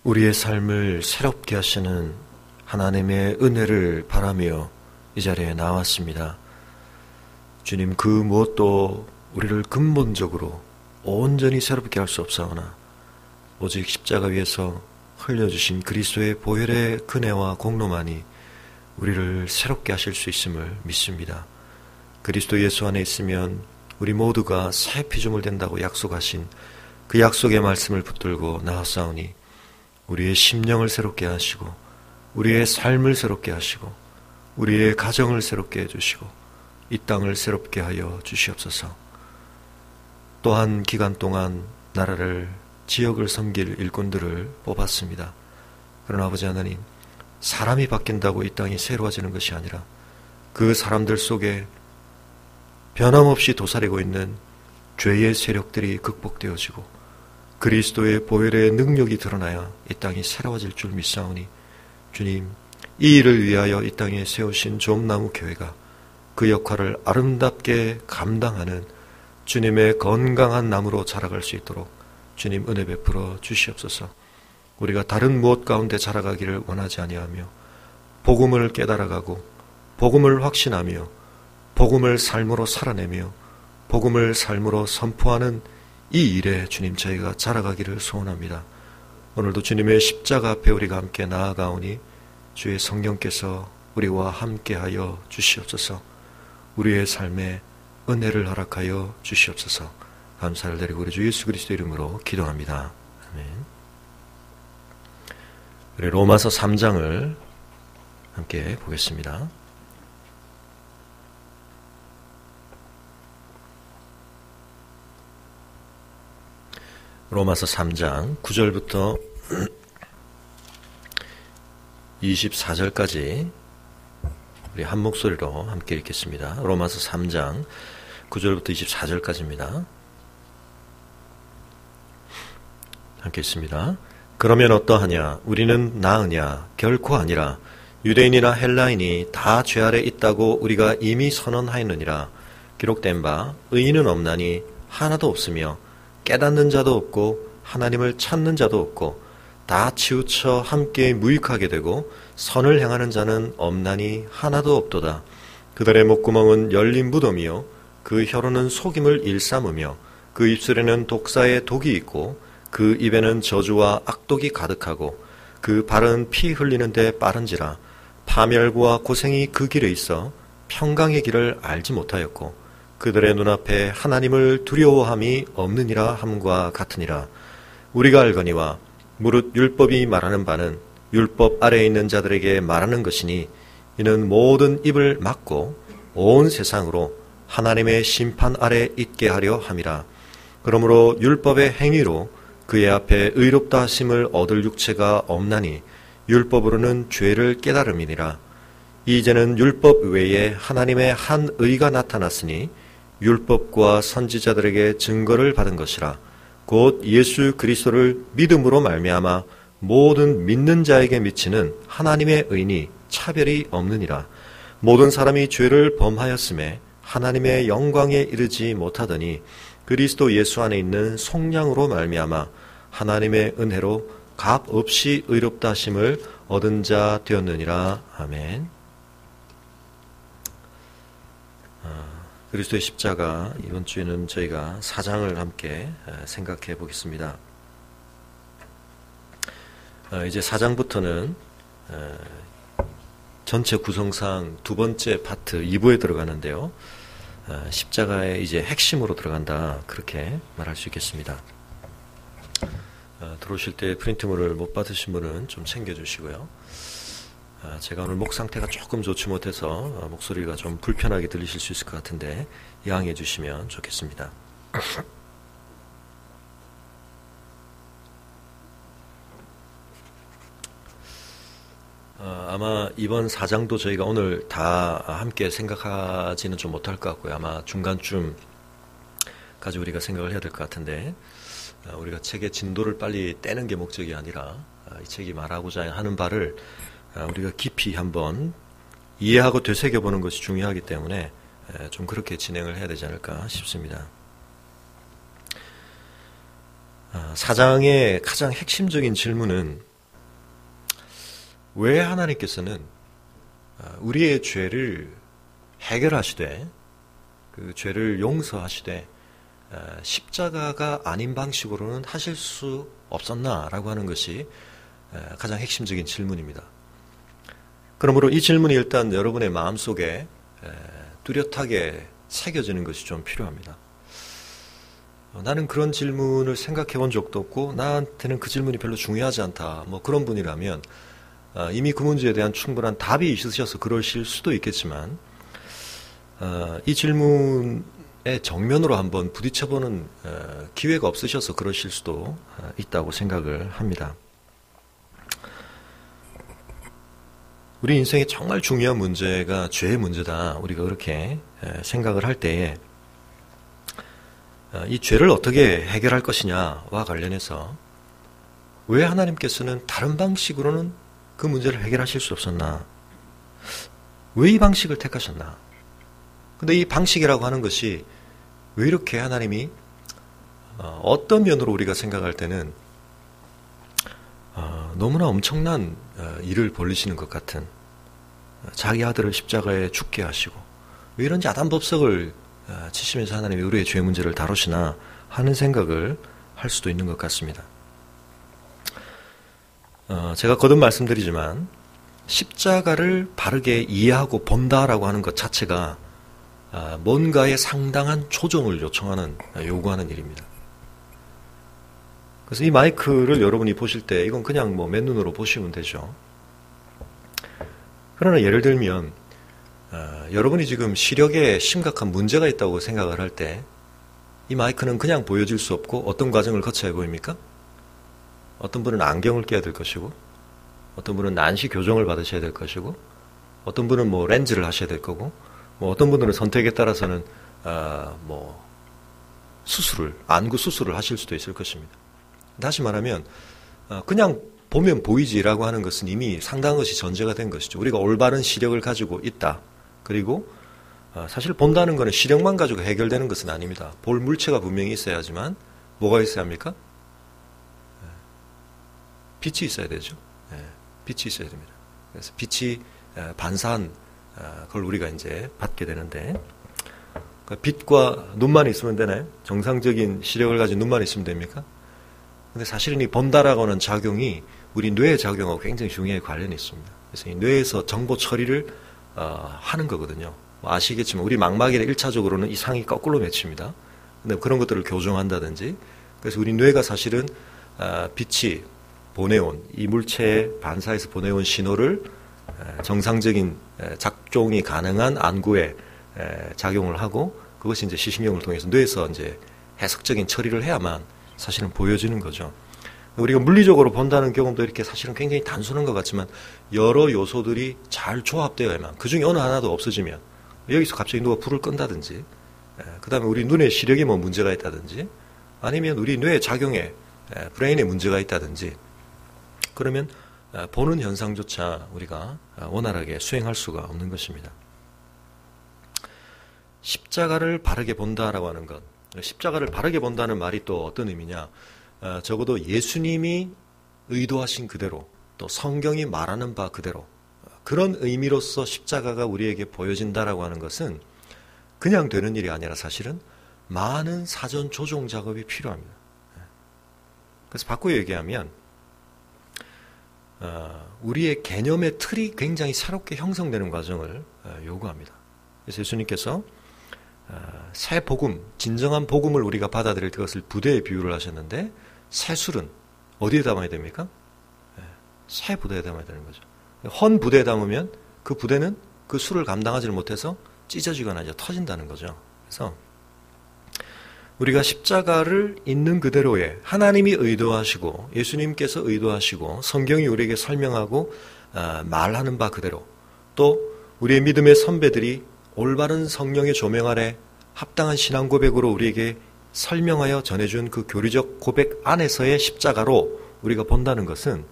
우리의 삶을 새롭게 하시는 하나님의 은혜를 바라며 이 자리에 나왔습니다. 주님, 그 무엇도 우리를 근본적으로 온전히 새롭게 할 수 없사오나 오직 십자가 위에서 흘려주신 그리스도의 보혈의 은혜와 공로만이 우리를 새롭게 하실 수 있음을 믿습니다. 그리스도 예수 안에 있으면 우리 모두가 새 피조물 된다고 약속하신 그 약속의 말씀을 붙들고 나아싸우니 우리의 심령을 새롭게 하시고 우리의 삶을 새롭게 하시고 우리의 가정을 새롭게 해주시고 이 땅을 새롭게 하여 주시옵소서. 또한 기간 동안 나라를 지역을 섬길 일꾼들을 뽑았습니다. 그러나 아버지 하나님, 사람이 바뀐다고 이 땅이 새로워지는 것이 아니라 그 사람들 속에 변함없이 도사리고 있는 죄의 세력들이 극복되어지고 그리스도의 보혈의 능력이 드러나야 이 땅이 새로워질 줄 믿사오니 주님, 이 일을 위하여 이 땅에 세우신 좀나무 교회가 그 역할을 아름답게 감당하는 주님의 건강한 나무로 자라갈 수 있도록 주님 은혜 베풀어 주시옵소서. 우리가 다른 무엇 가운데 자라가기를 원하지 아니하며 복음을 깨달아가고 복음을 확신하며 복음을 삶으로 살아내며 복음을 삶으로 선포하는 이 일에 주님 저희가 자라가기를 소원합니다. 오늘도 주님의 십자가 앞에 우리가 함께 나아가오니 주의 성령께서 우리와 함께하여 주시옵소서. 우리의 삶에 은혜를 허락하여 주시옵소서. 감사를 드리고 우리 주 예수 그리스도 이름으로 기도합니다. 아멘. 우리 로마서 3장을 함께 보겠습니다. 로마서 3장 9절부터 24절까지 우리 한 목소리로 함께 읽겠습니다. 로마서 3장 9절부터 24절까지입니다. 함께 읽습니다. 그러면 어떠하냐? 우리는 나으냐? 결코 아니라. 유대인이나 헬라인이 다 죄 아래 있다고 우리가 이미 선언하였느니라. 기록된 바 의인은 없나니 하나도 없으며 깨닫는 자도 없고 하나님을 찾는 자도 없고 다 치우쳐 함께 무익하게 되고 선을 행하는 자는 없나니 하나도 없도다. 그들의 목구멍은 열린 무덤이요 그 혀로는 속임을 일삼으며 그 입술에는 독사의 독이 있고 그 입에는 저주와 악독이 가득하고 그 발은 피 흘리는데 빠른지라. 파멸과 고생이 그 길에 있어 평강의 길을 알지 못하였고 그들의 눈앞에 하나님을 두려워함이 없느니라 함과 같으니라. 우리가 알거니와 무릇 율법이 말하는 바는 율법 아래에 있는 자들에게 말하는 것이니 이는 모든 입을 막고 온 세상으로 하나님의 심판 아래 있게 하려 함이라. 그러므로 율법의 행위로 그의 앞에 의롭다 하심을 얻을 육체가 없나니 율법으로는 죄를 깨달음이니라. 이제는 율법 외에 하나님의 한 의가 나타났으니 율법과 선지자들에게 증거를 받은 것이라. 곧 예수 그리스도를 믿음으로 말미암아 모든 믿는 자에게 미치는 하나님의 의니 차별이 없느니라. 모든 사람이 죄를 범하였음에 하나님의 영광에 이르지 못하더니 그리스도 예수 안에 있는 속량으로 말미암아 하나님의 은혜로 값 없이 의롭다 하심을 얻은 자 되었느니라. 아멘. 그리스도의 십자가, 이번 주에는 저희가 4장을 함께 생각해 보겠습니다. 이제 4장부터는 전체 구성상 두 번째 파트 2부에 들어가는데요. 십자가의 이제 핵심으로 들어간다, 그렇게 말할 수 있겠습니다. 들어오실 때 프린트물을 못 받으신 분은 좀 챙겨주시고요. 제가 오늘 목 상태가 조금 좋지 못해서 목소리가 좀 불편하게 들리실 수 있을 것 같은데 양해해 주시면 좋겠습니다. 아마 이번 4장도 저희가 오늘 다 함께 생각하지는 좀 못할 것 같고요. 아마 중간쯤까지 우리가 생각을 해야 될 것 같은데, 우리가 책의 진도를 빨리 떼는 게 목적이 아니라 이 책이 말하고자 하는 바를 우리가 깊이 한번 이해하고 되새겨보는 것이 중요하기 때문에 좀 그렇게 진행을 해야 되지 않을까 싶습니다. 4장의 가장 핵심적인 질문은 왜 하나님께서는 우리의 죄를 해결하시되 그 죄를 용서하시되 십자가가 아닌 방식으로는 하실 수 없었나라고 하는 것이 가장 핵심적인 질문입니다. 그러므로 이 질문이 일단 여러분의 마음속에 뚜렷하게 새겨지는 것이 좀 필요합니다. 나는 그런 질문을 생각해 본 적도 없고 나한테는 그 질문이 별로 중요하지 않다. 뭐 그런 분이라면 이미 그 문제에 대한 충분한 답이 있으셔서 그러실 수도 있겠지만 이 질문의 정면으로 한번 부딪혀보는 기회가 없으셔서 그러실 수도 있다고 생각을 합니다. 우리 인생에 정말 중요한 문제가 죄의 문제다. 우리가 그렇게 생각을 할 때에 이 죄를 어떻게 해결할 것이냐와 관련해서 왜 하나님께서는 다른 방식으로는 그 문제를 해결하실 수 없었나? 왜 이 방식을 택하셨나? 근데 이 방식이라고 하는 것이 왜 이렇게 하나님이 어떤 면으로 우리가 생각할 때는 너무나 엄청난 일을 벌리시는 것 같은 자기 아들을 십자가에 죽게 하시고 왜 이런 야단법석을 치시면서 하나님이 우리의 죄 문제를 다루시나 하는 생각을 할 수도 있는 것 같습니다. 제가 거듭 말씀드리지만 십자가를 바르게 이해하고 본다라고 하는 것 자체가 뭔가의 상당한 조정을 요구하는 일입니다. 그래서 이 마이크를 여러분이 보실 때 이건 그냥 뭐 맨눈으로 보시면 되죠. 그러나 예를 들면 여러분이 지금 시력에 심각한 문제가 있다고 생각을 할 때 이 마이크는 그냥 보여질 수 없고 어떤 과정을 거쳐야 보입니까? 어떤 분은 안경을 껴야 될 것이고 어떤 분은 난시 교정을 받으셔야 될 것이고 어떤 분은 뭐 렌즈를 하셔야 될 거고 뭐 어떤 분들은 선택에 따라서는 뭐 안구 수술을 하실 수도 있을 것입니다. 다시 말하면 그냥 보면 보이지라고 하는 것은 이미 상당한 것이 전제가 된 것이죠. 우리가 올바른 시력을 가지고 있다. 그리고 사실 본다는 것은 시력만 가지고 해결되는 것은 아닙니다. 볼 물체가 분명히 있어야지만 뭐가 있어야 합니까? 빛이 있어야 되죠. 빛이 있어야 됩니다. 그래서 빛이 반사한 그걸 우리가 이제 받게 되는데 빛과 눈만 있으면 되나요? 정상적인 시력을 가진 눈만 있으면 됩니까? 근데 사실은 이 본다라고 하는 작용이 우리 뇌의 작용하고 굉장히 중요하게 관련이 있습니다. 그래서 이 뇌에서 정보 처리를 하는 거거든요. 뭐 아시겠지만 우리 망막에 1차적으로는 이 상이 거꾸로 맺힙니다. 근데 그런 것들을 교정한다든지 그래서 우리 뇌가 사실은 빛이 보내온 이 물체에 반사해서 보내온 신호를 정상적인 작동이 가능한 안구에 작용을 하고 그것이 이제 시신경을 통해서 뇌에서 이제 해석적인 처리를 해야만 사실은 보여지는 거죠. 우리가 물리적으로 본다는 경험도 이렇게 사실은 굉장히 단순한 것 같지만 여러 요소들이 잘 조합되어야만 그 중에 어느 하나도 없어지면 여기서 갑자기 누가 불을 끈다든지 그 다음에 우리 눈의 시력에 뭐 문제가 있다든지 아니면 우리 뇌의 작용에 브레인에 문제가 있다든지 그러면 보는 현상조차 우리가 원활하게 수행할 수가 없는 것입니다. 십자가를 바르게 본다라고 하는 것 십자가를 바르게 본다는 말이 또 어떤 의미냐 적어도 예수님이 의도하신 그대로 또 성경이 말하는 바 그대로 그런 의미로서 십자가가 우리에게 보여진다라고 하는 것은 그냥 되는 일이 아니라 사실은 많은 사전 조정 작업이 필요합니다. 그래서 바꾸어 얘기하면 우리의 개념의 틀이 굉장히 새롭게 형성되는 과정을 요구합니다. 그래서 예수님께서 새 복음, 진정한 복음을 우리가 받아들일 그것을 부대에 비유를 하셨는데 새 술은 어디에 담아야 됩니까? 새 부대에 담아야 되는 거죠. 헌 부대에 담으면 그 부대는 그 술을 감당하지 못해서 찢어지거나 이제 터진다는 거죠. 그래서 우리가 십자가를 있는 그대로의 하나님이 의도하시고 예수님께서 의도하시고 성경이 우리에게 설명하고 말하는 바 그대로 또 우리의 믿음의 선배들이 올바른 성령의 조명 아래 합당한 신앙 고백으로 우리에게 설명하여 전해준 그 교리적 고백 안에서의 십자가로 우리가 본다는 것은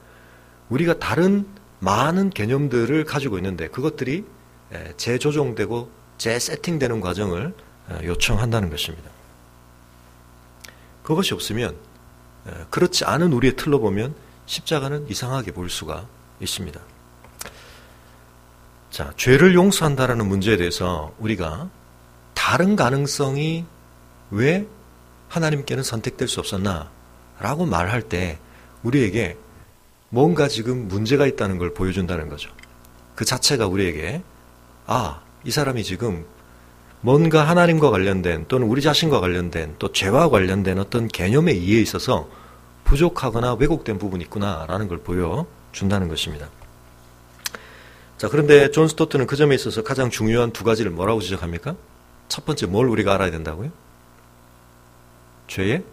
우리가 다른 많은 개념들을 가지고 있는데 그것들이 재조정되고 재세팅되는 과정을 요청한다는 것입니다. 그것이 없으면 그렇지 않은 우리의 틀로 보면 십자가는 이상하게 보일 수가 있습니다. 자, 죄를 용서한다라는 문제에 대해서 우리가 다른 가능성이 왜 하나님께는 선택될 수 없었나? 라고 말할 때 우리에게 뭔가 지금 문제가 있다는 걸 보여준다는 거죠. 그 자체가 우리에게 이 사람이 지금 뭔가 하나님과 관련된 또는 우리 자신과 관련된 또 죄와 관련된 어떤 개념의 이해에 있어서 부족하거나 왜곡된 부분이 있구나라는 걸 보여준다는 것입니다. 자, 그런데 존 스토트는 그 점에 있어서 가장 중요한 두 가지를 뭐라고 지적합니까? 첫 번째, 뭘 우리가 알아야 된다고요? 죄의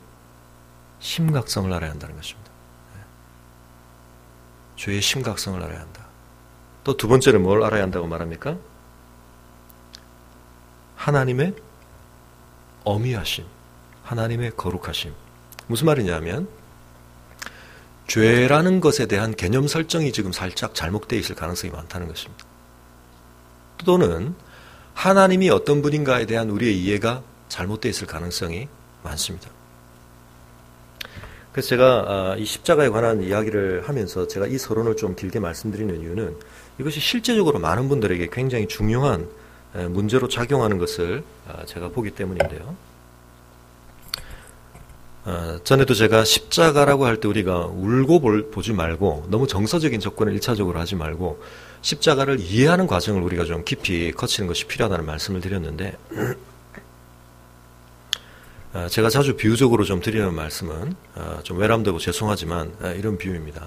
심각성을 알아야 한다는 것입니다. 죄의 심각성을 알아야 한다. 또 두 번째는 뭘 알아야 한다고 말합니까? 하나님의 어미하심, 하나님의 거룩하심. 무슨 말이냐면 죄라는 것에 대한 개념 설정이 지금 살짝 잘못되어 있을 가능성이 많다는 것입니다. 또는 하나님이 어떤 분인가에 대한 우리의 이해가 잘못되어 있을 가능성이 많습니다. 그래서 제가 이 십자가에 관한 이야기를 하면서 제가 이 서론을 좀 길게 말씀드리는 이유는 이것이 실제적으로 많은 분들에게 굉장히 중요한 문제로 작용하는 것을 제가 보기 때문인데요. 전에도 제가 십자가라고 할 때 우리가 울고 보지 말고 너무 정서적인 접근을 1차적으로 하지 말고 십자가를 이해하는 과정을 우리가 좀 깊이 거치는 것이 필요하다는 말씀을 드렸는데 제가 자주 비유적으로 좀 드리는 말씀은 좀 외람되고 죄송하지만 이런 비유입니다.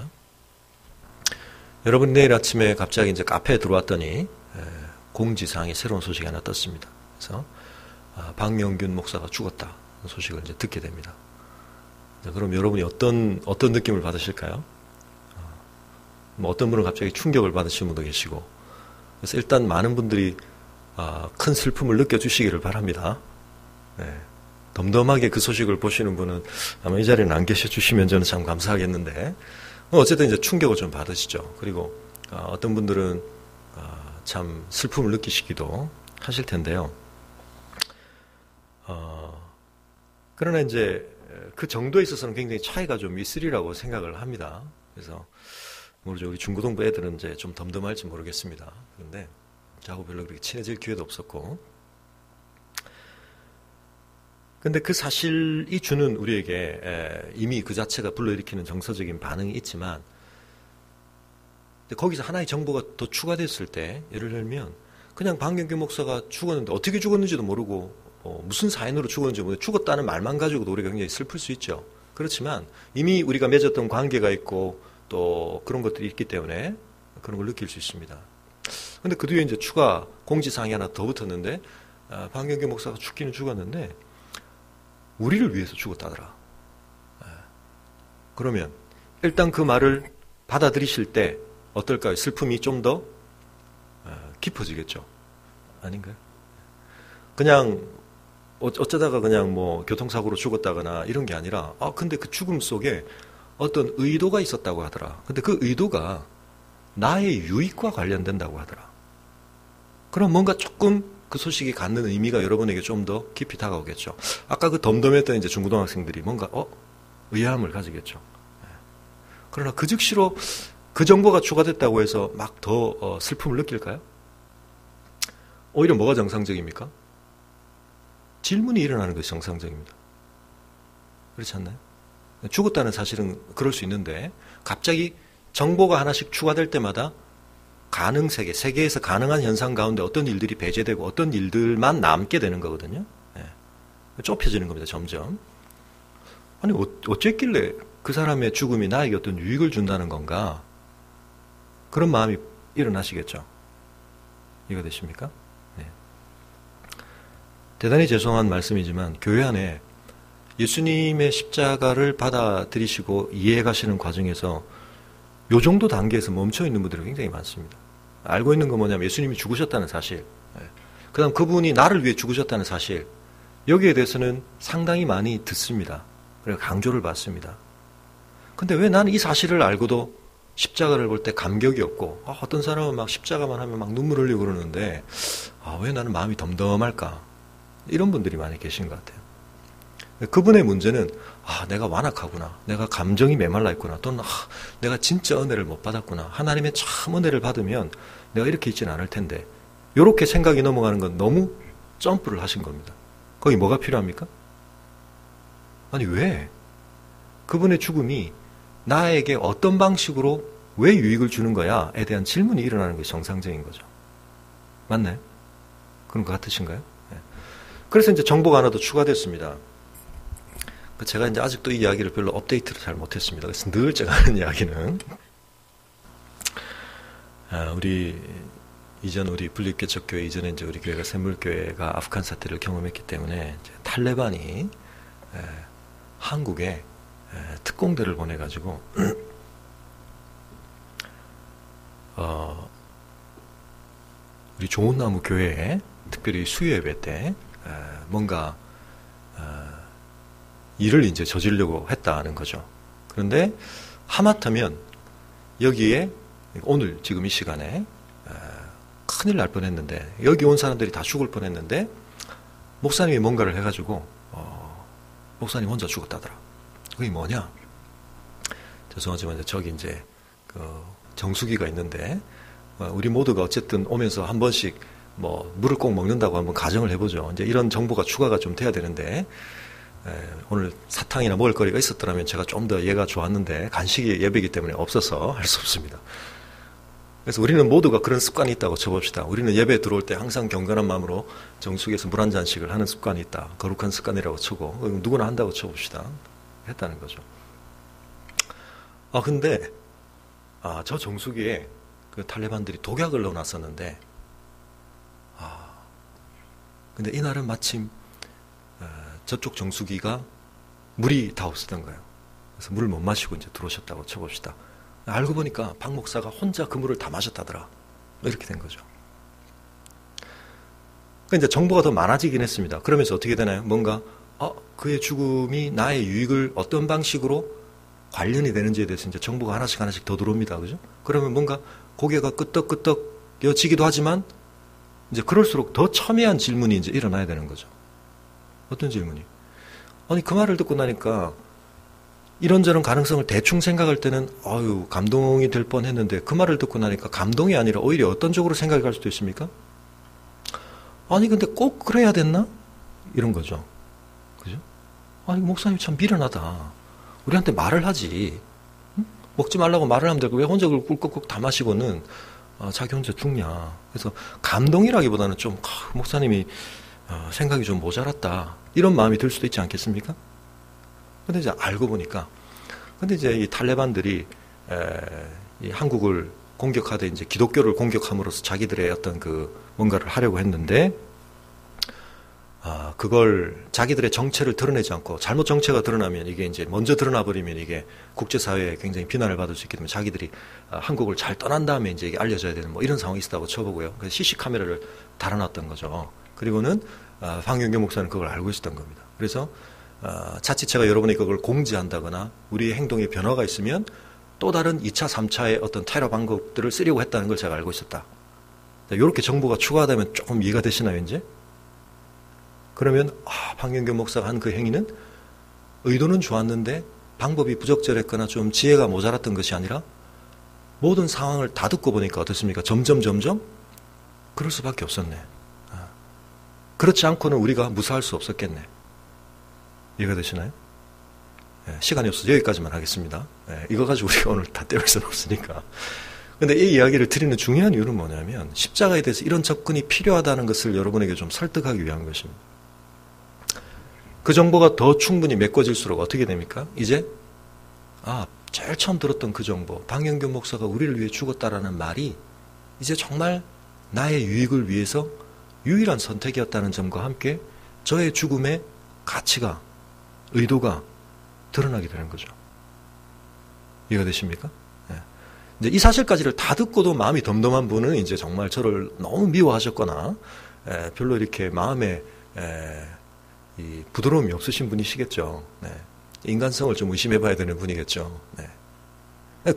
여러분 내일 아침에 갑자기 이제 카페에 들어왔더니 공지사항에 새로운 소식이 하나 떴습니다. 그래서 박명균 목사가 죽었다 소식을 이제 듣게 됩니다. 그럼 여러분이 어떤 느낌을 받으실까요? 뭐 어떤 분은 갑자기 충격을 받으시는 분도 계시고 그래서 일단 많은 분들이 큰 슬픔을 느껴주시기를 바랍니다. 네. 덤덤하게 그 소식을 보시는 분은 아마 이 자리에는 안 계셔 주시면 저는 참 감사하겠는데 어쨌든 이제 충격을 좀 받으시죠. 그리고 어떤 분들은 참 슬픔을 느끼시기도 하실 텐데요. 그러나 이제 그 정도에 있어서는 굉장히 차이가 좀 있으리라고 생각을 합니다. 그래서 모르죠. 우리 중고등부 애들은 이제 좀 덤덤할지 모르겠습니다. 그런데 저하고 별로 그렇게 친해질 기회도 없었고 근데 그 사실이 주는 우리에게 이미 그 자체가 불러일으키는 정서적인 반응이 있지만 거기서 하나의 정보가 더 추가됐을 때 예를 들면 그냥 박명균 목사가 죽었는데 어떻게 죽었는지도 모르고 무슨 사인으로 죽었는지 모르고 죽었다는 말만 가지고도 우리가 굉장히 슬플 수 있죠. 그렇지만 이미 우리가 맺었던 관계가 있고 또 그런 것들이 있기 때문에 그런 걸 느낄 수 있습니다. 근데 그 뒤에 이제 추가 공지사항이 하나 더 붙었는데 박명균 목사가 죽기는 죽었는데 우리를 위해서 죽었다더라. 그러면 일단 그 말을 받아들이실 때 어떨까요? 슬픔이 좀 더 깊어지겠죠. 아닌가요? 그냥 어쩌다가 그냥 뭐 교통사고로 죽었다거나 이런 게 아니라 근데 그 죽음 속에 어떤 의도가 있었다고 하더라. 근데 그 의도가 나의 유익과 관련된다고 하더라. 그럼 뭔가 조금 그 소식이 갖는 의미가 여러분에게 좀 더 깊이 다가오겠죠. 아까 그 덤덤했던 이제 중고등학생들이 뭔가 의아함을 가지겠죠. 그러나 그 즉시로 그 정보가 추가됐다고 해서 막 더 슬픔을 느낄까요? 오히려 뭐가 정상적입니까? 질문이 일어나는 것이 정상적입니다. 그렇지 않나요? 죽었다는 사실은 그럴 수 있는데 갑자기 정보가 하나씩 추가될 때마다 가능 세계에서 가능한 현상 가운데 어떤 일들이 배제되고 어떤 일들만 남게 되는 거거든요. 좁혀지는 겁니다. 점점. 아니 어쨌길래 그 사람의 죽음이 나에게 어떤 유익을 준다는 건가? 그런 마음이 일어나시겠죠. 이해가 되십니까? 네. 대단히 죄송한 말씀이지만 교회 안에 예수님의 십자가를 받아들이시고 이해해 가시는 과정에서 요 정도 단계에서 멈춰 있는 분들이 굉장히 많습니다. 알고 있는 건 뭐냐면 예수님이 죽으셨다는 사실, 그 다음 그분이 나를 위해 죽으셨다는 사실, 여기에 대해서는 상당히 많이 듣습니다. 그리고 강조를 받습니다. 근데 왜 나는 이 사실을 알고도 십자가를 볼 때 감격이 없고 어떤 사람은 막 십자가만 하면 막 눈물 흘리고 그러는데 왜 나는 마음이 덤덤할까? 이런 분들이 많이 계신 것 같아요. 그분의 문제는 내가 완악하구나. 내가 감정이 메말라 있구나. 또는 내가 진짜 은혜를 못 받았구나. 하나님의 참 은혜를 받으면 내가 이렇게 있지는 않을 텐데. 이렇게 생각이 넘어가는 건 너무 점프를 하신 겁니다. 거기 뭐가 필요합니까? 아니 왜? 그분의 죽음이 나에게 어떤 방식으로 왜 유익을 주는 거야에 대한 질문이 일어나는 것이 정상적인 거죠. 맞나요? 그런 것 같으신가요? 네. 그래서 이제 정보가 하나 더 추가됐습니다. 제가 이제 아직도 이 이야기를 별로 업데이트를 잘 못했습니다. 그래서 늘 제가 하는 이야기는 우리 분립개척교회 이전에 이제 우리 교회가 샘물교회가 아프간 사태를 경험했기 때문에 이제 탈레반이 한국에 특공대를 보내가지고 우리 좋은나무 교회에 특별히 수요예배 때 뭔가 일을 이제 저지르려고 했다는 거죠. 그런데 하마터면 여기에 오늘 지금 이 시간에 큰일 날 뻔했는데 여기 온 사람들이 다 죽을 뻔했는데 목사님이 뭔가를 해가지고 목사님 혼자 죽었다더라. 그게 뭐냐? 죄송하지만 저기 이제 그 정수기가 있는데 우리 모두가 어쨌든 오면서 한 번씩 뭐 물을 꼭 먹는다고 한번 가정을 해보죠. 이제 이런 정보가 추가가 좀 돼야 되는데 오늘 사탕이나 먹을 거리가 있었더라면 제가 좀 더 얘가 좋았는데 간식이 예배이기 때문에 없어서 할 수 없습니다. 그래서 우리는 모두가 그런 습관이 있다고 쳐봅시다. 우리는 예배 들어올 때 항상 경건한 마음으로 정수기에서 물 한 잔씩을 하는 습관이 있다. 거룩한 습관이라고 쳐고 누구나 한다고 쳐봅시다. 했다는 거죠. 근데 저 정수기에 그 탈레반들이 독약을 넣어놨었는데 근데 이날은 마침 저쪽 정수기가 물이 다 없었던 거예요. 그래서 물을 못 마시고 이제 들어오셨다고 쳐봅시다. 알고 보니까 박 목사가 혼자 그 물을 다 마셨다더라. 이렇게 된 거죠. 그러니까 이제 정보가 더 많아지긴 했습니다. 그러면서 어떻게 되나요? 뭔가 그의 죽음이 나의 유익을 어떤 방식으로 관련이 되는지에 대해서 이제 정보가 하나씩 더 들어옵니다. 그죠? 그러면 뭔가 고개가 끄덕끄덕여지기도 하지만 이제 그럴수록 더 첨예한 질문이 이제 일어나야 되는 거죠. 어떤 질문이? 아니 그 말을 듣고 나니까 이런저런 가능성을 대충 생각할 때는 감동이 될 뻔했는데 그 말을 듣고 나니까 감동이 아니라 오히려 어떤 쪽으로 생각이 갈 수도 있습니까? 아니 근데 꼭 그래야 됐나? 이런 거죠. 그죠? 아니 목사님 참 미련하다. 우리한테 말을 하지. 응? 먹지 말라고 말을 하면 되고 왜 혼자 그걸 꿀꺽꿀꺽 다 마시고는 자기 혼자 죽냐. 그래서 감동이라기보다는 좀 목사님이 생각이 좀 모자랐다. 이런 마음이 들 수도 있지 않겠습니까? 근데 이제 알고 보니까, 근데 이제 이 탈레반들이 이 한국을 공격하되 이제 기독교를 공격함으로써 자기들의 어떤 그 뭔가를 하려고 했는데, 그걸 자기들의 정체를 드러내지 않고 잘못 정체가 드러나면 이게 이제 먼저 드러나 버리면 이게 국제사회에 굉장히 비난을 받을 수 있기 때문에 자기들이 한국을 잘 떠난 다음에 이제 이게 알려져야 되는 뭐 이런 상황이 있었다고 쳐보고요. 그래서 CC 카메라를 달아놨던 거죠. 그리고는 황영경 목사는 그걸 알고 있었던 겁니다. 그래서 자칫 제가 여러분이 그걸 공지한다거나 우리의 행동에 변화가 있으면 또 다른 2차, 3차의 어떤 테러 방법들을 쓰려고 했다는 걸 제가 알고 있었다. 이렇게 정보가 추가되면 조금 이해가 되시나요, 이제? 그러면 황영경 목사가 한 그 행위는 의도는 좋았는데 방법이 부적절했거나 좀 지혜가 모자랐던 것이 아니라 모든 상황을 다 듣고 보니까 어떻습니까? 점점 그럴 수밖에 없었네. 그렇지 않고는 우리가 무사할 수 없었겠네. 이해가 되시나요? 시간이 없어서 여기까지만 하겠습니다. 이거 가지고 우리가 오늘 다 때울 수는 없으니까. 근데 이 이야기를 드리는 중요한 이유는 뭐냐면 십자가에 대해서 이런 접근이 필요하다는 것을 여러분에게 좀 설득하기 위한 것입니다. 그 정보가 더 충분히 메꿔질수록 어떻게 됩니까? 이제 제일 처음 들었던 그 정보, 방영균 목사가 우리를 위해 죽었다라는 말이 이제 정말 나의 유익을 위해서 유일한 선택이었다는 점과 함께 저의 죽음의 가치가, 의도가 드러나게 되는 거죠. 이해가 되십니까? 이제 이 사실까지를 다 듣고도 마음이 덤덤한 분은 이제 정말 저를 너무 미워하셨거나 별로 이렇게 마음에 이 부드러움이 없으신 분이시겠죠. 인간성을 좀 의심해봐야 되는 분이겠죠.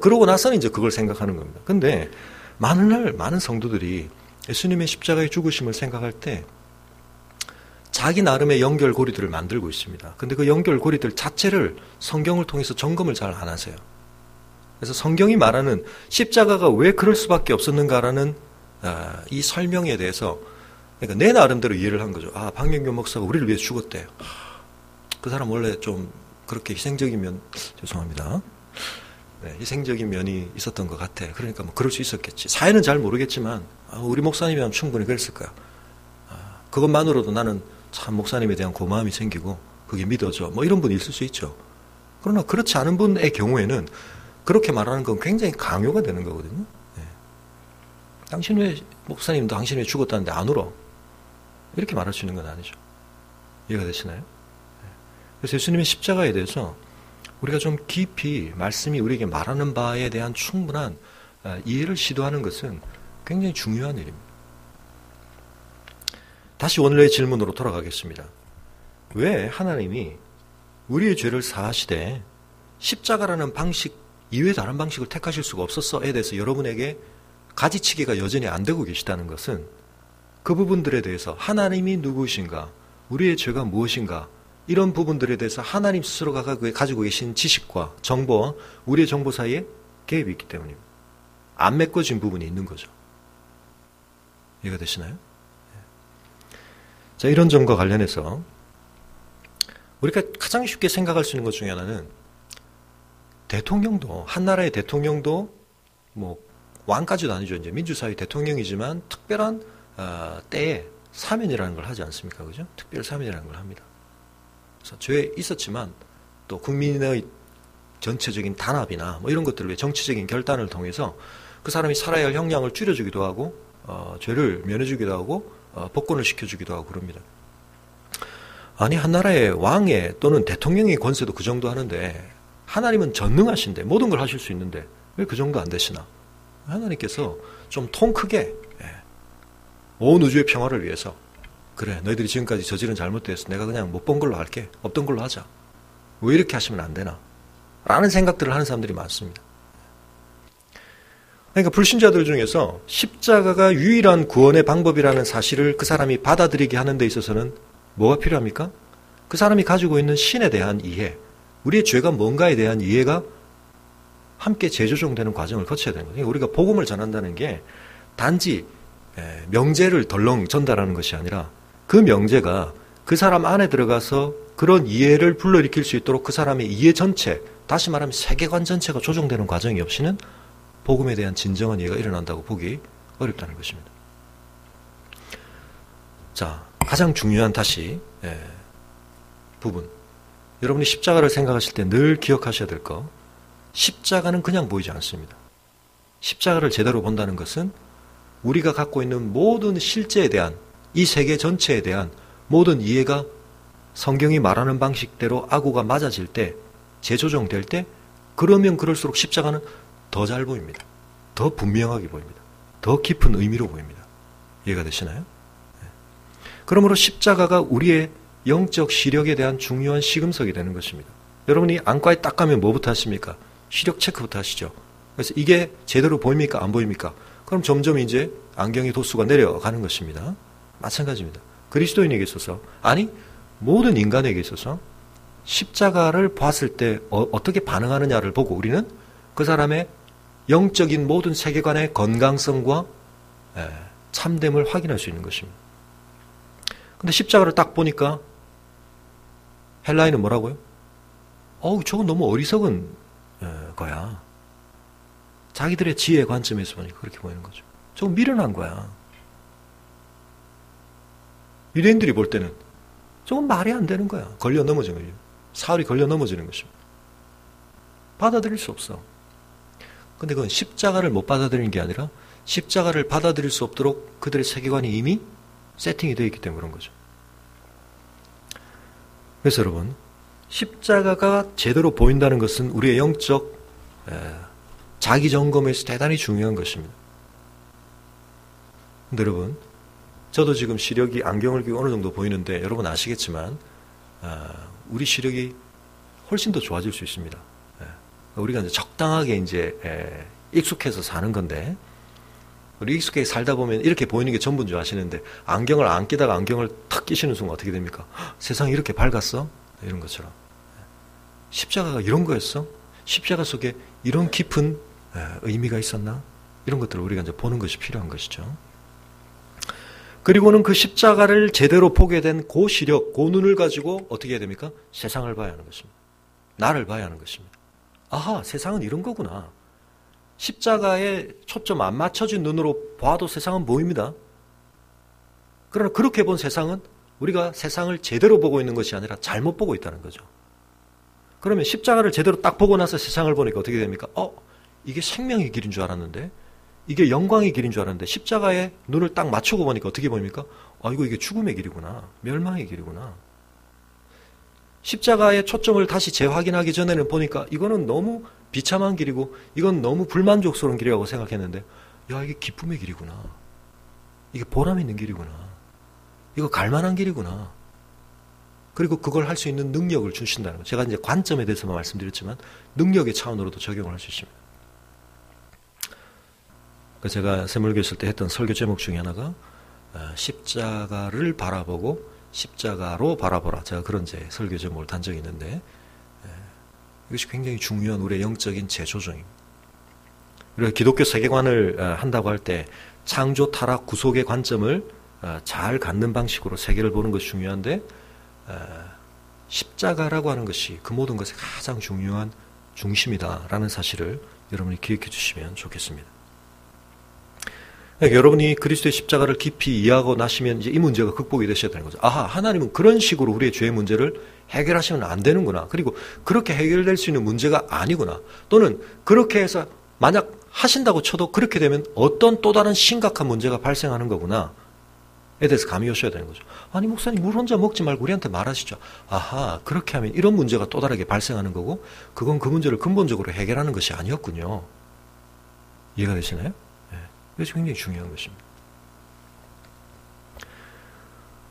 그러고 나서는 이제 그걸 생각하는 겁니다. 근데 많은 성도들이 예수님의 십자가의 죽으심을 생각할 때 자기 나름의 연결고리들을 만들고 있습니다. 근데 그 연결고리들 자체를 성경을 통해서 점검을 잘 안 하세요. 그래서 성경이 말하는 십자가가 왜 그럴 수밖에 없었는가라는 이 설명에 대해서 그러니까 내 나름대로 이해를 한 거죠. 박명규 목사가 우리를 위해 죽었대. 그 사람 원래 좀 그렇게 희생적인 면, 죄송합니다. 네, 희생적인 면이 있었던 것 같아. 그러니까 뭐 그럴 수 있었겠지. 사회는 잘 모르겠지만 우리 목사님이면 충분히 그랬을 거야. 그것만으로도 나는 참 목사님에 대한 고마움이 생기고 그게 믿어져. 뭐 이런 분이 있을 수 있죠. 그러나 그렇지 않은 분의 경우에는 그렇게 말하는 건 굉장히 강요가 되는 거거든요. 네. 당신 왜 목사님도 당신 왜 죽었다는데 안 울어? 이렇게 말할 수 있는 건 아니죠. 이해가 되시나요? 네. 그래서 예수님의 십자가에 대해서 우리가 좀 깊이 말씀이 우리에게 말하는 바에 대한 충분한 이해를 시도하는 것은 굉장히 중요한 일입니다. 다시 오늘의 질문으로 돌아가겠습니다. 왜 하나님이 우리의 죄를 사하시되 십자가라는 방식 이외에 다른 방식을 택하실 수가 없었어에 대해서 여러분에게 가지치기가 여전히 안 되고 계시다는 것은 그 부분들에 대해서 하나님이 누구신가, 우리의 죄가 무엇인가, 이런 부분들에 대해서 하나님 스스로가 가지고 계신 지식과 정보와 우리의 정보 사이에 갭이 있기 때문입니다. 안 메꿔진 부분이 있는 거죠. 이해가 되시나요? 자, 이런 점과 관련해서 우리가 가장 쉽게 생각할 수 있는 것 중에 하나는 대통령도, 한 나라의 대통령도 뭐 왕까지도 아니죠. 이제 민주사회 대통령이지만 특별한 때에 사면이라는 걸 하지 않습니까? 그죠? 특별 사면이라는 걸 합니다. 그래서 죄에 있었지만 또 국민의 전체적인 단합이나 뭐 이런 것들을 위해 정치적인 결단을 통해서 그 사람이 살아야 할 형량을 줄여주기도 하고 죄를 면해주기도 하고 복권을 시켜주기도 하고 그럽니다. 아니, 한 나라의 왕의 또는 대통령의 권세도 그 정도 하는데 하나님은 전능하신데 모든 걸 하실 수 있는데 왜 그 정도 안 되시나? 하나님께서 좀 통 크게 온 우주의 평화를 위해서 그래, 너희들이 지금까지 저지른 잘못돼서 내가 그냥 못 본 걸로 할게. 없던 걸로 하자. 왜 이렇게 하시면 안 되나? 라는 생각들을 하는 사람들이 많습니다. 그러니까 불신자들 중에서 십자가가 유일한 구원의 방법이라는 사실을 그 사람이 받아들이게 하는 데 있어서는 뭐가 필요합니까? 그 사람이 가지고 있는 신에 대한 이해, 우리의 죄가 뭔가에 대한 이해가 함께 재조정되는 과정을 거쳐야 되는 거예요. 우리가 복음을 전한다는 게 단지 명제를 덜렁 전달하는 것이 아니라 그 명제가 그 사람 안에 들어가서 그런 이해를 불러일으킬 수 있도록 그 사람의 이해 전체, 다시 말하면 세계관 전체가 조정되는 과정이 없이는 복음에 대한 진정한 이해가 일어난다고 보기 어렵다는 것입니다. 자, 가장 중요한 부분. 여러분이 십자가를 생각하실 때 늘 기억하셔야 될 거. 십자가는 그냥 보이지 않습니다. 십자가를 제대로 본다는 것은 우리가 갖고 있는 모든 실제에 대한, 이 세계 전체에 대한 모든 이해가 성경이 말하는 방식대로 아구가 맞아질 때, 재조정될 때, 그러면 그럴수록 십자가는 더 잘 보입니다. 더 분명하게 보입니다. 더 깊은 의미로 보입니다. 이해가 되시나요? 그러므로 십자가가 우리의 영적 시력에 대한 중요한 시금석이 되는 것입니다. 여러분이 안과에 딱 가면 뭐부터 하십니까? 시력 체크부터 하시죠. 그래서 이게 제대로 보입니까? 안 보입니까? 그럼 점점 이제 안경의 도수가 내려가는 것입니다. 마찬가지입니다. 그리스도인에게 있어서, 아니 모든 인간에게 있어서 십자가를 봤을 때 어떻게 반응하느냐를 보고 우리는 그 사람의 영적인 모든 세계관의 건강성과 참됨을 확인할 수 있는 것입니다. 근데 십자가를 딱 보니까 헬라인은 뭐라고요? 저건 너무 어리석은 거야. 자기들의 지혜 관점에서 보니까 그렇게 보이는 거죠. 저건 미련한 거야. 유대인들이 볼 때는 저건 말이 안 되는 거야. 걸려 넘어지는 거예요. 사울이 걸려 넘어지는 것입니다. 받아들일 수 없어. 근데 그건 십자가를 못 받아들이는 게 아니라 십자가를 받아들일 수 없도록 그들의 세계관이 이미 세팅이 되어 있기 때문에 그런 거죠. 그래서 여러분, 십자가가 제대로 보인다는 것은 우리의 영적 자기 점검에서 대단히 중요한 것입니다. 근데 여러분, 저도 지금 시력이 안경을 끼고 어느 정도 보이는데 여러분 아시겠지만 우리 시력이 훨씬 더 좋아질 수 있습니다. 우리가 이제 적당하게 이제 익숙해서 사는 건데, 우리 익숙하게 살다 보면 이렇게 보이는 게 전부인 줄 아시는데 안경을 안 끼다가 안경을 탁 끼시는 순간 어떻게 됩니까? 세상이 이렇게 밝았어? 이런 것처럼. 십자가가 이런 거였어? 십자가 속에 이런 깊은 의미가 있었나? 이런 것들을 우리가 이제 보는 것이 필요한 것이죠. 그리고는 그 십자가를 제대로 보게 된 그 시력, 그 눈을 가지고 어떻게 해야 됩니까? 세상을 봐야 하는 것입니다. 나를 봐야 하는 것입니다. 아하, 세상은 이런 거구나. 십자가에 초점 안 맞춰진 눈으로 봐도 세상은 보입니다. 그러나 그렇게 본 세상은 우리가 세상을 제대로 보고 있는 것이 아니라 잘못 보고 있다는 거죠. 그러면 십자가를 제대로 딱 보고 나서 세상을 보니까 어떻게 됩니까? 이게 생명의 길인 줄 알았는데, 이게 영광의 길인 줄 알았는데, 십자가에 눈을 딱 맞추고 보니까 어떻게 보입니까? 이게 죽음의 길이구나. 멸망의 길이구나. 십자가의 초점을 다시 재확인하기 전에는 보니까 이거는 너무 비참한 길이고, 이건 너무 불만족스러운 길이라고 생각했는데, 이게 기쁨의 길이구나. 이게 보람 있는 길이구나. 이거 갈만한 길이구나. 그리고 그걸 할 수 있는 능력을 주신다는 거. 제가 이제 관점에 대해서만 말씀드렸지만 능력의 차원으로도 적용을 할 수 있습니다. 제가 세물교 있을 때 했던 설교 제목 중에 하나가 십자가를 바라보고 십자가로 바라보라. 제가 그런 제 설교 제목을 단 적이 있는데 이것이 굉장히 중요한 우리의 영적인 재조정입니다. 우리가 기독교 세계관을 한다고 할 때 창조, 타락, 구속의 관점을 잘 갖는 방식으로 세계를 보는 것이 중요한데 십자가라고 하는 것이 그 모든 것의 가장 중요한 중심이다라는 사실을 여러분이 기억해 주시면 좋겠습니다. 그러니까 여러분이 그리스도의 십자가를 깊이 이해하고 나시면 이제 이 문제가 극복이 되셔야 되는 거죠. 아하, 하나님은 그런 식으로 우리의 죄의 문제를 해결하시면 안 되는구나. 그리고 그렇게 해결될 수 있는 문제가 아니구나. 또는 그렇게 해서 만약 하신다고 쳐도 그렇게 되면 어떤 또 다른 심각한 문제가 발생하는 거구나. 에 대해서 감이 오셔야 되는 거죠. 아니 목사님 물 혼자 먹지 말고 우리한테 말하시죠. 아하, 그렇게 하면 이런 문제가 또 다르게 발생하는 거고 그건 그 문제를 근본적으로 해결하는 것이 아니었군요. 이해가 되시나요? 네. 이것이 굉장히 중요한 것입니다.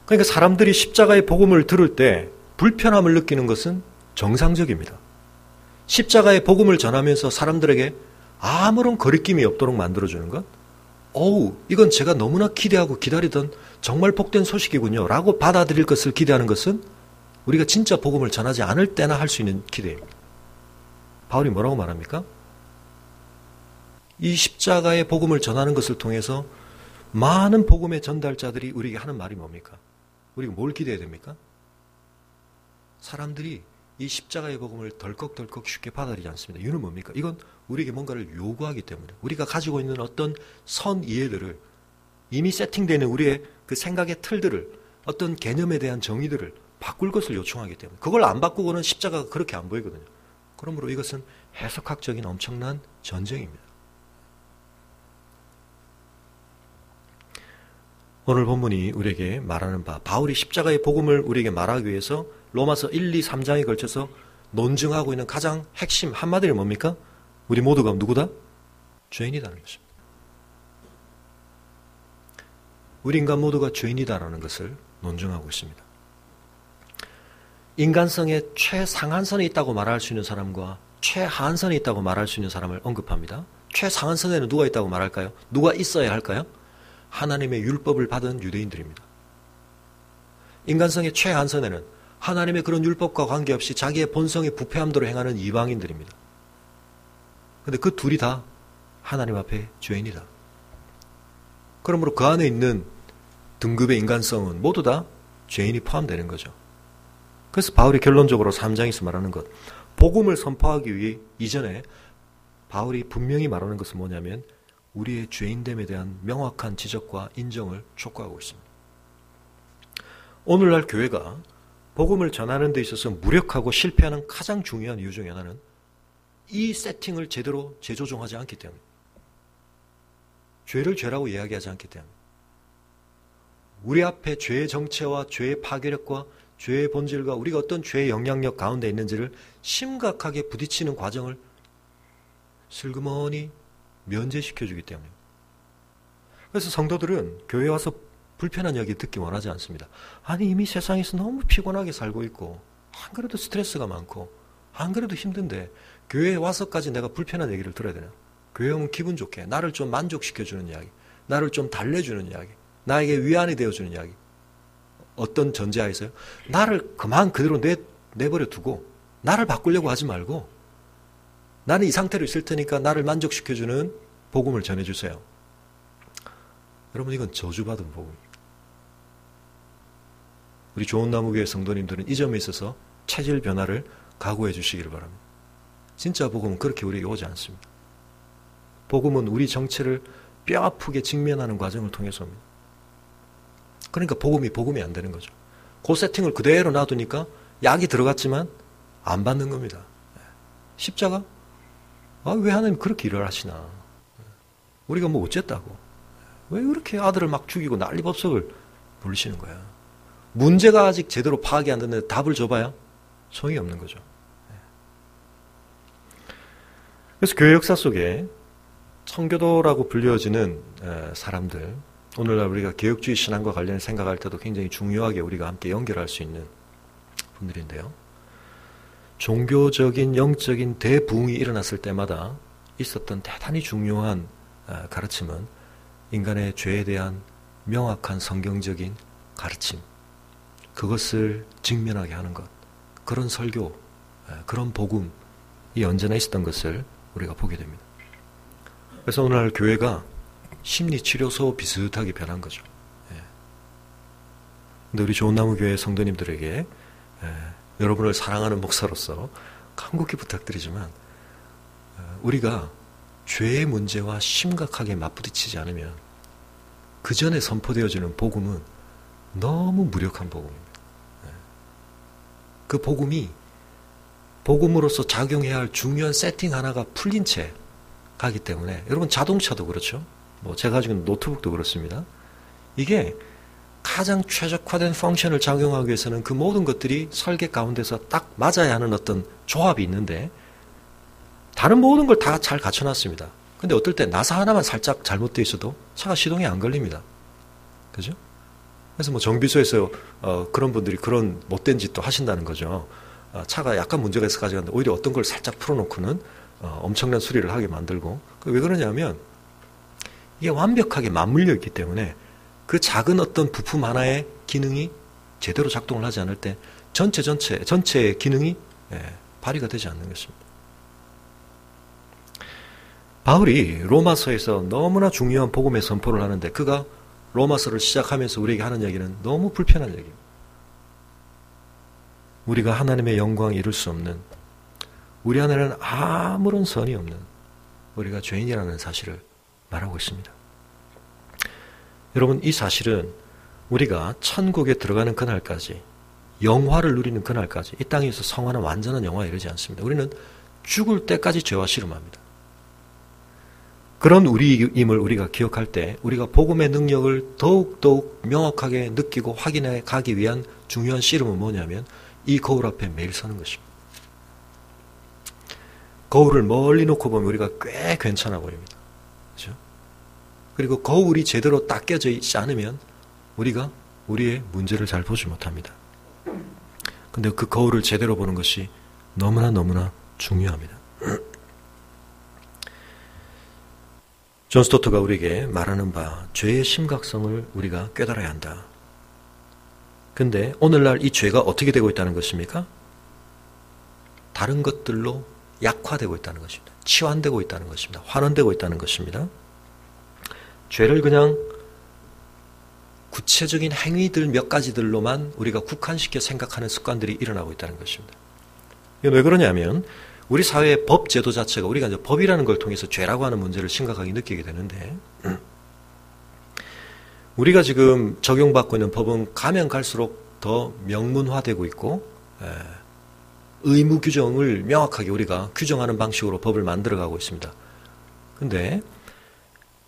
그러니까 사람들이 십자가의 복음을 들을 때 불편함을 느끼는 것은 정상적입니다. 십자가의 복음을 전하면서 사람들에게 아무런 거리낌이 없도록 만들어주는 것, 이건 제가 너무나 기대하고 기다리던 정말 복된 소식이군요 라고 받아들일 것을 기대하는 것은 우리가 진짜 복음을 전하지 않을 때나 할 수 있는 기대입니다. 바울이 뭐라고 말합니까? 이 십자가의 복음을 전하는 것을 통해서 많은 복음의 전달자들이 우리에게 하는 말이 뭡니까? 우리가 뭘 기대해야 됩니까? 사람들이 이 십자가의 복음을 덜컥덜컥 쉽게 받아들이지 않습니다. 이유는 뭡니까? 이건 우리에게 뭔가를 요구하기 때문에 우리가 가지고 있는 어떤 선 이해들을 이미 세팅되는 우리의 그 생각의 틀들을 어떤 개념에 대한 정의들을 바꿀 것을 요청하기 때문에 그걸 안 바꾸고는 십자가가 그렇게 안 보이거든요. 그러므로 이것은 해석학적인 엄청난 전쟁입니다. 오늘 본문이 우리에게 말하는 바 바울이 십자가의 복음을 우리에게 말하기 위해서 로마서 1, 2, 3장에 걸쳐서 논증하고 있는 가장 핵심 한마디를 뭡니까? 우리 모두가 누구다? 죄인이라는 것입니다. 우리 인간 모두가 죄인이다라는 것을 논증하고 있습니다. 인간성의 최상한선에 있다고 말할 수 있는 사람과 최하한선에 있다고 말할 수 있는 사람을 언급합니다. 최상한선에는 누가 있다고 말할까요? 누가 있어야 할까요? 하나님의 율법을 받은 유대인들입니다. 인간성의 최하한선에는 하나님의 그런 율법과 관계없이 자기의 본성의 부패함대로 행하는 이방인들입니다. 그런데 그 둘이 다 하나님 앞에 죄인이다. 그러므로 그 안에 있는 등급의 인간성은 모두 다 죄인이 포함되는 거죠. 그래서 바울이 결론적으로 3장에서 말하는 것, 복음을 선포하기 위해 이전에 바울이 분명히 말하는 것은 뭐냐면 우리의 죄인됨에 대한 명확한 지적과 인정을 촉구하고 있습니다. 오늘날 교회가 복음을 전하는 데 있어서 무력하고 실패하는 가장 중요한 이유 중에 하나는 이 세팅을 제대로 재조정하지 않기 때문에, 죄를 죄라고 이야기하지 않기 때문에, 우리 앞에 죄의 정체와 죄의 파괴력과 죄의 본질과 우리가 어떤 죄의 영향력 가운데 있는지를 심각하게 부딪히는 과정을 슬그머니 면제시켜주기 때문에. 그래서 성도들은 교회에 와서 불편한 이야기 듣기 원하지 않습니다. 아니 이미 세상에서 너무 피곤하게 살고 있고 안 그래도 스트레스가 많고 안 그래도 힘든데 교회에 와서까지 내가 불편한 얘기를 들어야 되나? 교회 오면 기분 좋게 나를 좀 만족시켜주는 이야기, 나를 좀 달래주는 이야기, 나에게 위안이 되어주는 이야기. 어떤 전제하에서요? 나를 그만 그대로 내버려 두고 나를 바꾸려고 하지 말고 나는 이 상태로 있을 테니까 나를 만족시켜주는 복음을 전해주세요. 여러분 이건 저주받은 복음입니다. 우리 좋은 나무교회 성도님들은 이 점에 있어서 체질 변화를 각오해 주시기를 바랍니다. 진짜 복음은 그렇게 우리에게 오지 않습니다. 복음은 우리 정체를 뼈아프게 직면하는 과정을 통해서 옵니다. 그러니까 복음이 안 되는 거죠. 그 세팅을 그대로 놔두니까 약이 들어갔지만 안 받는 겁니다. 십자가? 왜 하나님 그렇게 일을 하시나? 우리가 뭐 어쨌다고? 왜 그렇게 아들을 막 죽이고 난리법석을 부르시는 거야? 문제가 아직 제대로 파악이 안 됐는데 답을 줘봐야 소용이 없는 거죠. 그래서 교회 역사 속에 청교도라고 불려지는 사람들, 오늘날 우리가 개혁주의 신앙과 관련해 생각할 때도 굉장히 중요하게 우리가 함께 연결할 수 있는 분들인데요. 종교적인 영적인 대부흥이 일어났을 때마다 있었던 대단히 중요한 가르침은 인간의 죄에 대한 명확한 성경적인 가르침, 그것을 직면하게 하는 것, 그런 설교, 그런 복음이 언제나 있었던 것을 우리가 보게 됩니다. 그래서 오늘날 교회가 심리치료소 비슷하게 변한 거죠. 근데 우리 좋은나무교회 성도님들에게 여러분을 사랑하는 목사로서 간곡히 부탁드리지만 우리가 죄의 문제와 심각하게 맞부딪히지 않으면 그 전에 선포되어지는 복음은 너무 무력한 복음입니다. 그 복음이 복음으로서 작용해야 할 중요한 세팅 하나가 풀린 채 가기 때문에 여러분 자동차도 그렇죠. 뭐 제가 가지고 있는 노트북도 그렇습니다. 이게 가장 최적화된 펑션을 작용하기 위해서는 그 모든 것들이 설계 가운데서 딱 맞아야 하는 어떤 조합이 있는데 다른 모든 걸 다 잘 갖춰놨습니다. 근데 어떨 때 나사 하나만 살짝 잘못되어 있어도 차가 시동이 안 걸립니다. 그죠? 그래서 뭐 정비소에서 그런 분들이 그런 못된 짓도 하신다는 거죠. 차가 약간 문제가 있어 가지고 오히려 어떤 걸 살짝 풀어놓고는 엄청난 수리를 하게 만들고. 왜 그러냐면 이게 완벽하게 맞물려 있기 때문에 그 작은 어떤 부품 하나의 기능이 제대로 작동을 하지 않을 때 전체의 기능이 발휘가 되지 않는 것입니다. 바울이 로마서에서 너무나 중요한 복음의 선포를 하는데 그가 로마서를 시작하면서 우리에게 하는 얘기는 너무 불편한 얘기입니다. 우리가 하나님의 영광을 이룰 수 없는, 우리 안에는 아무런 선이 없는 우리가 죄인이라는 사실을 말하고 있습니다. 여러분, 이 사실은 우리가 천국에 들어가는 그날까지, 영화를 누리는 그날까지 이 땅에서 성화는 완전한 영화에 이르지 않습니다. 우리는 죽을 때까지 죄와 씨름합니다. 그런 우리임을 우리가 기억할 때 우리가 복음의 능력을 더욱더욱 명확하게 느끼고 확인해 가기 위한 중요한 씨름은 뭐냐면 이 거울 앞에 매일 서는 것입니다. 거울을 멀리 놓고 보면 우리가 꽤 괜찮아 보입니다. 그렇죠? 그리고 거울이 제대로 딱 껴져 있지 않으면 우리가 우리의 문제를 잘 보지 못합니다. 근데 그 거울을 제대로 보는 것이 너무나 중요합니다. 존 스토트가 우리에게 말하는 바 죄의 심각성을 우리가 깨달아야 한다. 근데 오늘날 이 죄가 어떻게 되고 있다는 것입니까? 다른 것들로 약화되고 있다는 것입니다. 치환되고 있다는 것입니다. 환원되고 있다는 것입니다. 죄를 그냥 구체적인 행위들 몇 가지들로만 우리가 국한시켜 생각하는 습관들이 일어나고 있다는 것입니다. 이건 왜 그러냐면 우리 사회의 법 제도 자체가 우리가 이제 법이라는 걸 통해서 죄라고 하는 문제를 심각하게 느끼게 되는데 우리가 지금 적용받고 있는 법은 가면 갈수록 더 명문화되고 있고 의무 규정을 명확하게 우리가 규정하는 방식으로 법을 만들어가고 있습니다. 그런데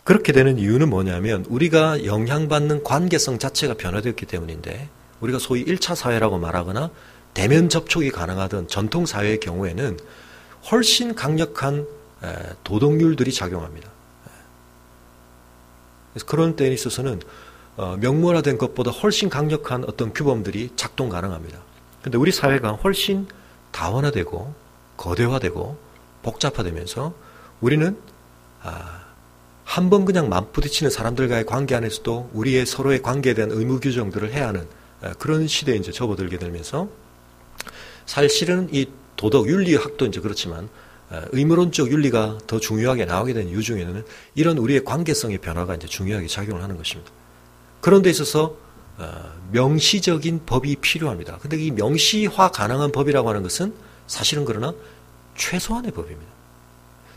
그렇게 되는 이유는 뭐냐면 우리가 영향받는 관계성 자체가 변화되었기 때문인데 우리가 소위 1차 사회라고 말하거나 대면 접촉이 가능하던 전통 사회의 경우에는 훨씬 강력한 도덕률들이 작용합니다. 그래서 그런 때에 있어서는 명문화된 것보다 훨씬 강력한 어떤 규범들이 작동 가능합니다. 그런데 우리 사회가 훨씬 다원화되고 거대화되고 복잡화되면서 우리는 한 번 그냥 맞부딪히는 사람들과의 관계 안에서도 우리의 서로의 관계에 대한 의무 규정들을 해야 하는 그런 시대에 이제 접어들게 되면서 사실은 이 도덕 윤리학도 이제 그렇지만 의무론적 윤리가 더 중요하게 나오게 된 이유 중에는 이런 우리의 관계성의 변화가 이제 중요하게 작용을 하는 것입니다. 그런 데 있어서 명시적인 법이 필요합니다. 근데 이 명시화 가능한 법이라고 하는 것은 사실은 그러나 최소한의 법입니다.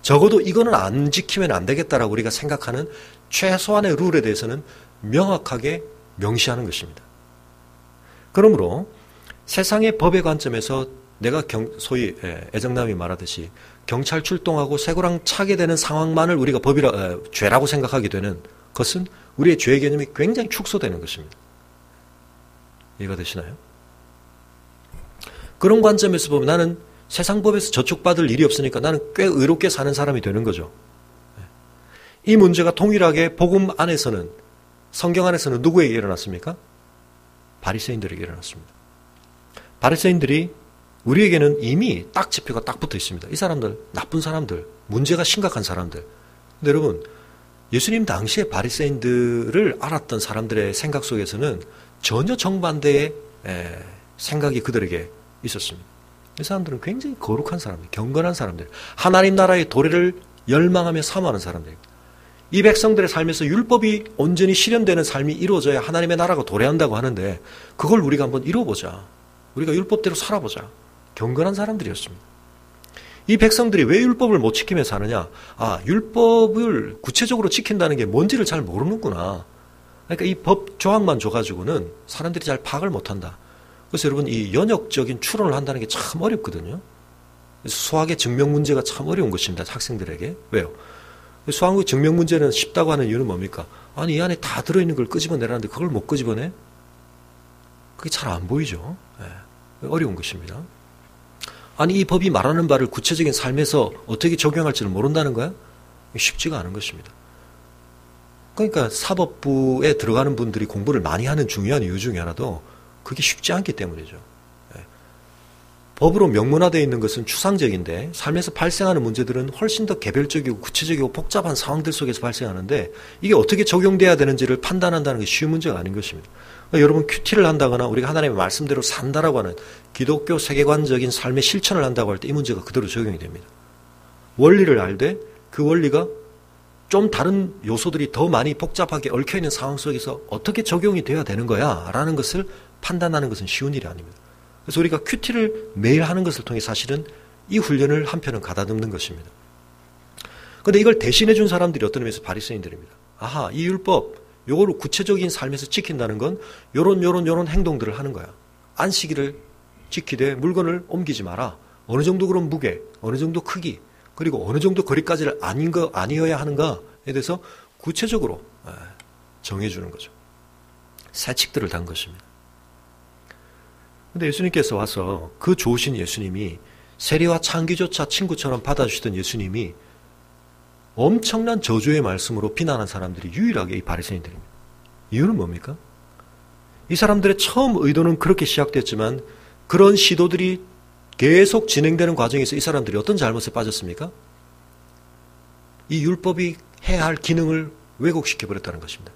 적어도 이거는 안 지키면 안 되겠다라고 우리가 생각하는 최소한의 룰에 대해서는 명확하게 명시하는 것입니다. 그러므로 세상의 법의 관점에서 내가 소위 애정남이 말하듯이 경찰 출동하고 쇠고랑 차게 되는 상황만을 우리가 죄라고 생각하게 되는 것은 우리의 죄의 개념이 굉장히 축소되는 것입니다. 이해가 되시나요? 그런 관점에서 보면 나는 세상 법에서 저축받을 일이 없으니까 나는 꽤 의롭게 사는 사람이 되는 거죠. 이 문제가 동일하게 복음 안에서는, 성경 안에서는 누구에게 일어났습니까? 바리새인들에게 일어났습니다. 바리새인들이 우리에게는 이미 딱 지표가 딱 붙어 있습니다. 이 사람들 나쁜 사람들, 문제가 심각한 사람들. 근데 여러분, 예수님 당시에 바리새인들을 알았던 사람들의 생각 속에서는 전혀 정반대의 생각이 그들에게 있었습니다. 이 사람들은 굉장히 거룩한 사람들, 경건한 사람들, 하나님 나라의 도래를 열망하며 사모하는 사람들입니다. 이 백성들의 삶에서 율법이 온전히 실현되는 삶이 이루어져야 하나님의 나라가 도래한다고 하는데 그걸 우리가 한번 이루어보자. 우리가 율법대로 살아보자. 경건한 사람들이었습니다. 이 백성들이 왜 율법을 못 지키며 사느냐? 율법을 구체적으로 지킨다는 게 뭔지를 잘 모르는구나. 그러니까 이 법 조항만 줘가지고는 사람들이 잘 파악을 못한다. 그래서 여러분 이 연역적인 추론을 한다는 게 참 어렵거든요. 그래서 수학의 증명 문제가 참 어려운 것입니다. 학생들에게. 왜요? 수학의 증명 문제는 쉽다고 하는 이유는 뭡니까? 아니 이 안에 다 들어있는 걸 끄집어내라는데 그걸 못 끄집어내? 그게 잘 안 보이죠. 어려운 것입니다. 아니 이 법이 말하는 바를 구체적인 삶에서 어떻게 적용할지를 모른다는 거야? 쉽지가 않은 것입니다. 그러니까 사법부에 들어가는 분들이 공부를 많이 하는 중요한 이유 중에 하나도 그게 쉽지 않기 때문이죠. 법으로 명문화되어 있는 것은 추상적인데 삶에서 발생하는 문제들은 훨씬 더 개별적이고 구체적이고 복잡한 상황들 속에서 발생하는데 이게 어떻게 적용돼야 되는지를 판단한다는 게 쉬운 문제가 아닌 것입니다. 그러니까 여러분 큐티를 한다거나 우리가 하나님의 말씀대로 산다라고 하는 기독교 세계관적인 삶의 실천을 한다고 할 때 이 문제가 그대로 적용이 됩니다. 원리를 알되 그 원리가 좀 다른 요소들이 더 많이 복잡하게 얽혀있는 상황 속에서 어떻게 적용이 되어야 되는 거야 라는 것을 판단하는 것은 쉬운 일이 아닙니다. 그래서 우리가 큐티를 매일 하는 것을 통해 사실은 이 훈련을 한편은 가다듬는 것입니다. 그런데 이걸 대신해 준 사람들이 어떤 의미에서 바리새인들입니다. 이 율법, 요거를 구체적인 삶에서 지킨다는 건 요런 행동들을 하는 거야. 안식일을 지키되 물건을 옮기지 마라. 어느 정도 그런 무게, 어느 정도 크기, 그리고 어느 정도 거리까지를 아니어야 하는가에 대해서 구체적으로 정해주는 거죠. 세칙들을 단 것입니다. 근데 예수님께서 와서 그 좋으신 예수님이 세리와 창기조차 친구처럼 받아주시던 예수님이 엄청난 저주의 말씀으로 비난한 사람들이 유일하게 이 바리새인들입니다. 이유는 뭡니까? 이 사람들의 처음 의도는 그렇게 시작됐지만 그런 시도들이 계속 진행되는 과정에서 이 사람들이 어떤 잘못에 빠졌습니까? 이 율법이 해야 할 기능을 왜곡시켜버렸다는 것입니다.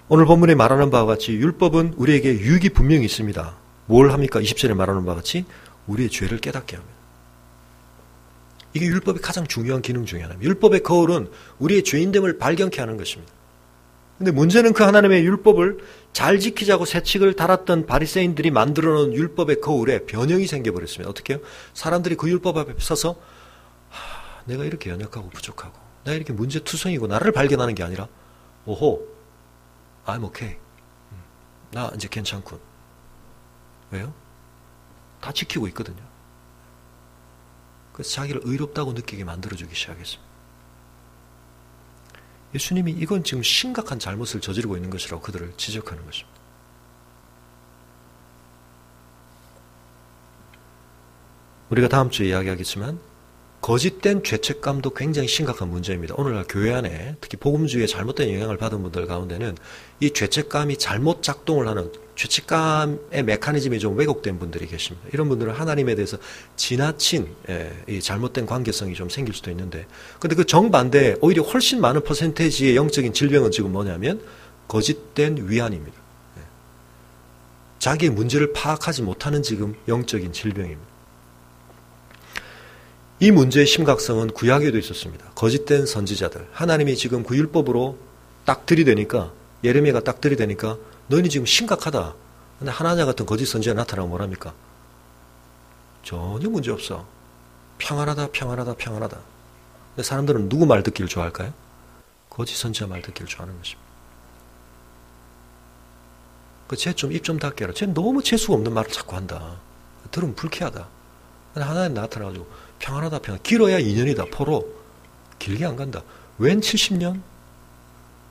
오늘 본문에 말하는 바와 같이 율법은 우리에게 유익이 분명히 있습니다. 뭘 합니까? 20절에 말하는 바와 같이 우리의 죄를 깨닫게 합니다. 이게 율법의 가장 중요한 기능 중에 하나입니다. 율법의 거울은 우리의 죄인됨을 발견케 하는 것입니다. 근데 문제는 그 하나님의 율법을 잘 지키자고 세칙을 달았던 바리새인들이 만들어 놓은 율법의 거울에 변형이 생겨버렸습니다. 어떻게 해요? 사람들이 그 율법 앞에 서서 내가 이렇게 연약하고 부족하고 내가 이렇게 문제투성이고 나를 발견하는 게 아니라 오호, I'm okay. 나 이제 괜찮군. 왜요? 다 지키고 있거든요. 그래서 자기를 의롭다고 느끼게 만들어주기 시작했습니다. 예수님이 이건 지금 심각한 잘못을 저지르고 있는 것이라고 그들을 지적하는 것입니다. 우리가 다음 주에 이야기하겠지만 거짓된 죄책감도 굉장히 심각한 문제입니다. 오늘날 교회 안에 특히 복음주의에 잘못된 영향을 받은 분들 가운데는 이 죄책감이 잘못 작동을 하는 죄책감의 메커니즘이 좀 왜곡된 분들이 계십니다. 이런 분들은 하나님에 대해서 지나친 이 잘못된 관계성이 좀 생길 수도 있는데 근데 그 정반대에 오히려 훨씬 많은 퍼센테이지의 영적인 질병은 지금 뭐냐면 거짓된 위안입니다. 자기의 문제를 파악하지 못하는 지금 영적인 질병입니다. 이 문제의 심각성은 구약에도 있었습니다. 거짓된 선지자들. 하나님이 지금 그 율법으로 딱 들이대니까 예레미야가 딱 들이대니까 너희는 지금 심각하다. 근데 하나냐 같은 거짓 선지자 나타나면 뭐랍니까? 전혀 문제 없어. 평안하다, 평안하다, 평안하다. 근데 사람들은 누구 말 듣기를 좋아할까요? 거짓 선지자 말 듣기를 좋아하는 것입니다. 쟤 좀 입 좀 닫게 해라. 쟤 너무 재수가 없는 말을 자꾸 한다. 들으면 불쾌하다. 근데 하나님 나타나가지고 평안하다, 평안. 길어야 2년이다. 포로. 길게 안 간다. 웬 70년?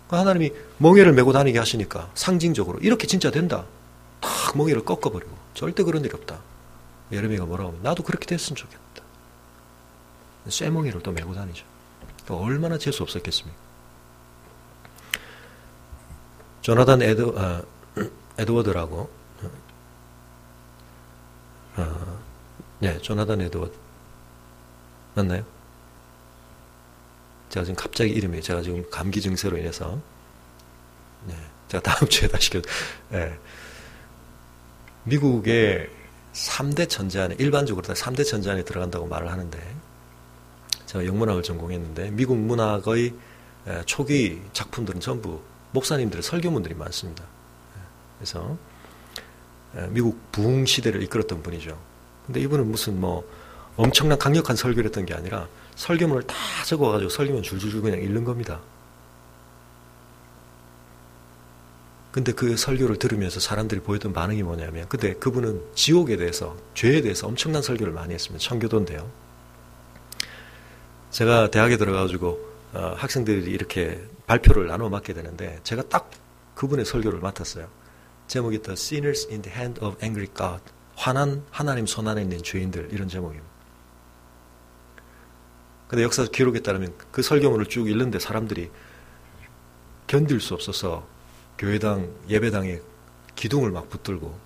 하나님이 멍에를 메고 다니게 하시니까 상징적으로 이렇게 진짜 된다. 탁 멍에를 꺾어버리고 절대 그런 일이 없다. 예레미야가 뭐라고 하면 나도 그렇게 됐으면 좋겠다. 쇠멍에를 또 메고 다니죠. 얼마나 재수 없었겠습니까? 조나단 에드워드라고 네, 조나단 에드워드 맞나요? 제가 지금 갑자기 이름이 제가 지금 감기 증세로 인해서 네, 제가 다음 주에 다시 네. 미국의 3대 천재 안에 일반적으로 다 3대 천재 안에 들어간다고 말을 하는데 제가 영문학을 전공했는데 미국 문학의 초기 작품들은 전부 목사님들의 설교문들이 많습니다. 그래서 미국 부흥 시대를 이끌었던 분이죠. 근데 이분은 무슨 뭐 엄청난 강력한 설교를 했던 게 아니라 설교문을 다 적어가지고 설교문 줄줄줄 그냥 읽는 겁니다. 근데 그 설교를 들으면서 사람들이 보였던 반응이 뭐냐면 근데 그분은 지옥에 대해서 죄에 대해서 엄청난 설교를 많이 했습니다. 청교도인데요. 제가 대학에 들어가가지고 학생들이 이렇게 발표를 나눠 맡게 되는데 제가 딱 그분의 설교를 맡았어요. 제목이 The Sinners in the Hand of Angry God. 화난 하나님 손안에 있는 죄인들 이런 제목입니다. 근데 역사 기록에 따르면 그 설교문을 쭉 읽는데 사람들이 견딜 수 없어서 교회당 예배당에 기둥을 막 붙들고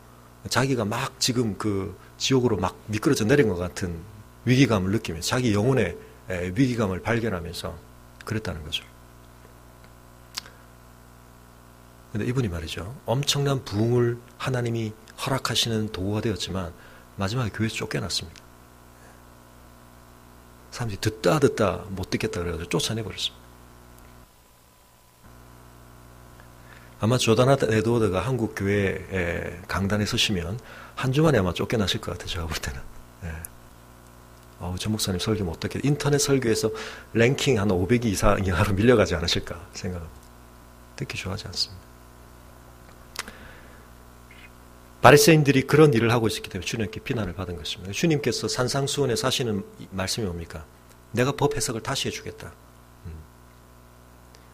자기가 막 지금 그 지옥으로 막 미끄러져 내린 것 같은 위기감을 느끼면서 자기 영혼의 위기감을 발견하면서 그랬다는 거죠. 근데 이분이 말이죠. 엄청난 부흥을 하나님이 허락하시는 도구가 되었지만 마지막에 교회에서 쫓겨났습니다. 사람들이 듣다 못 듣겠다 그래가지고 쫓아내버렸습니다. 아마 조나단 에드워드가 한국 교회 강단에 서시면 한 주만에 아마 쫓겨나실 것 같아요. 제가 볼 때는. 저 목사님 설교 못 듣겠다. 인터넷 설교에서 랭킹 한 500위 이하로 밀려가지 않으실까 생각합니다. 듣기 좋아하지 않습니다. 바리새인들이 그런 일을 하고 있었기 때문에 주님께 비난을 받은 것입니다. 주님께서 산상수훈에서 하시는 말씀이 뭡니까? 내가 법 해석을 다시 해주겠다.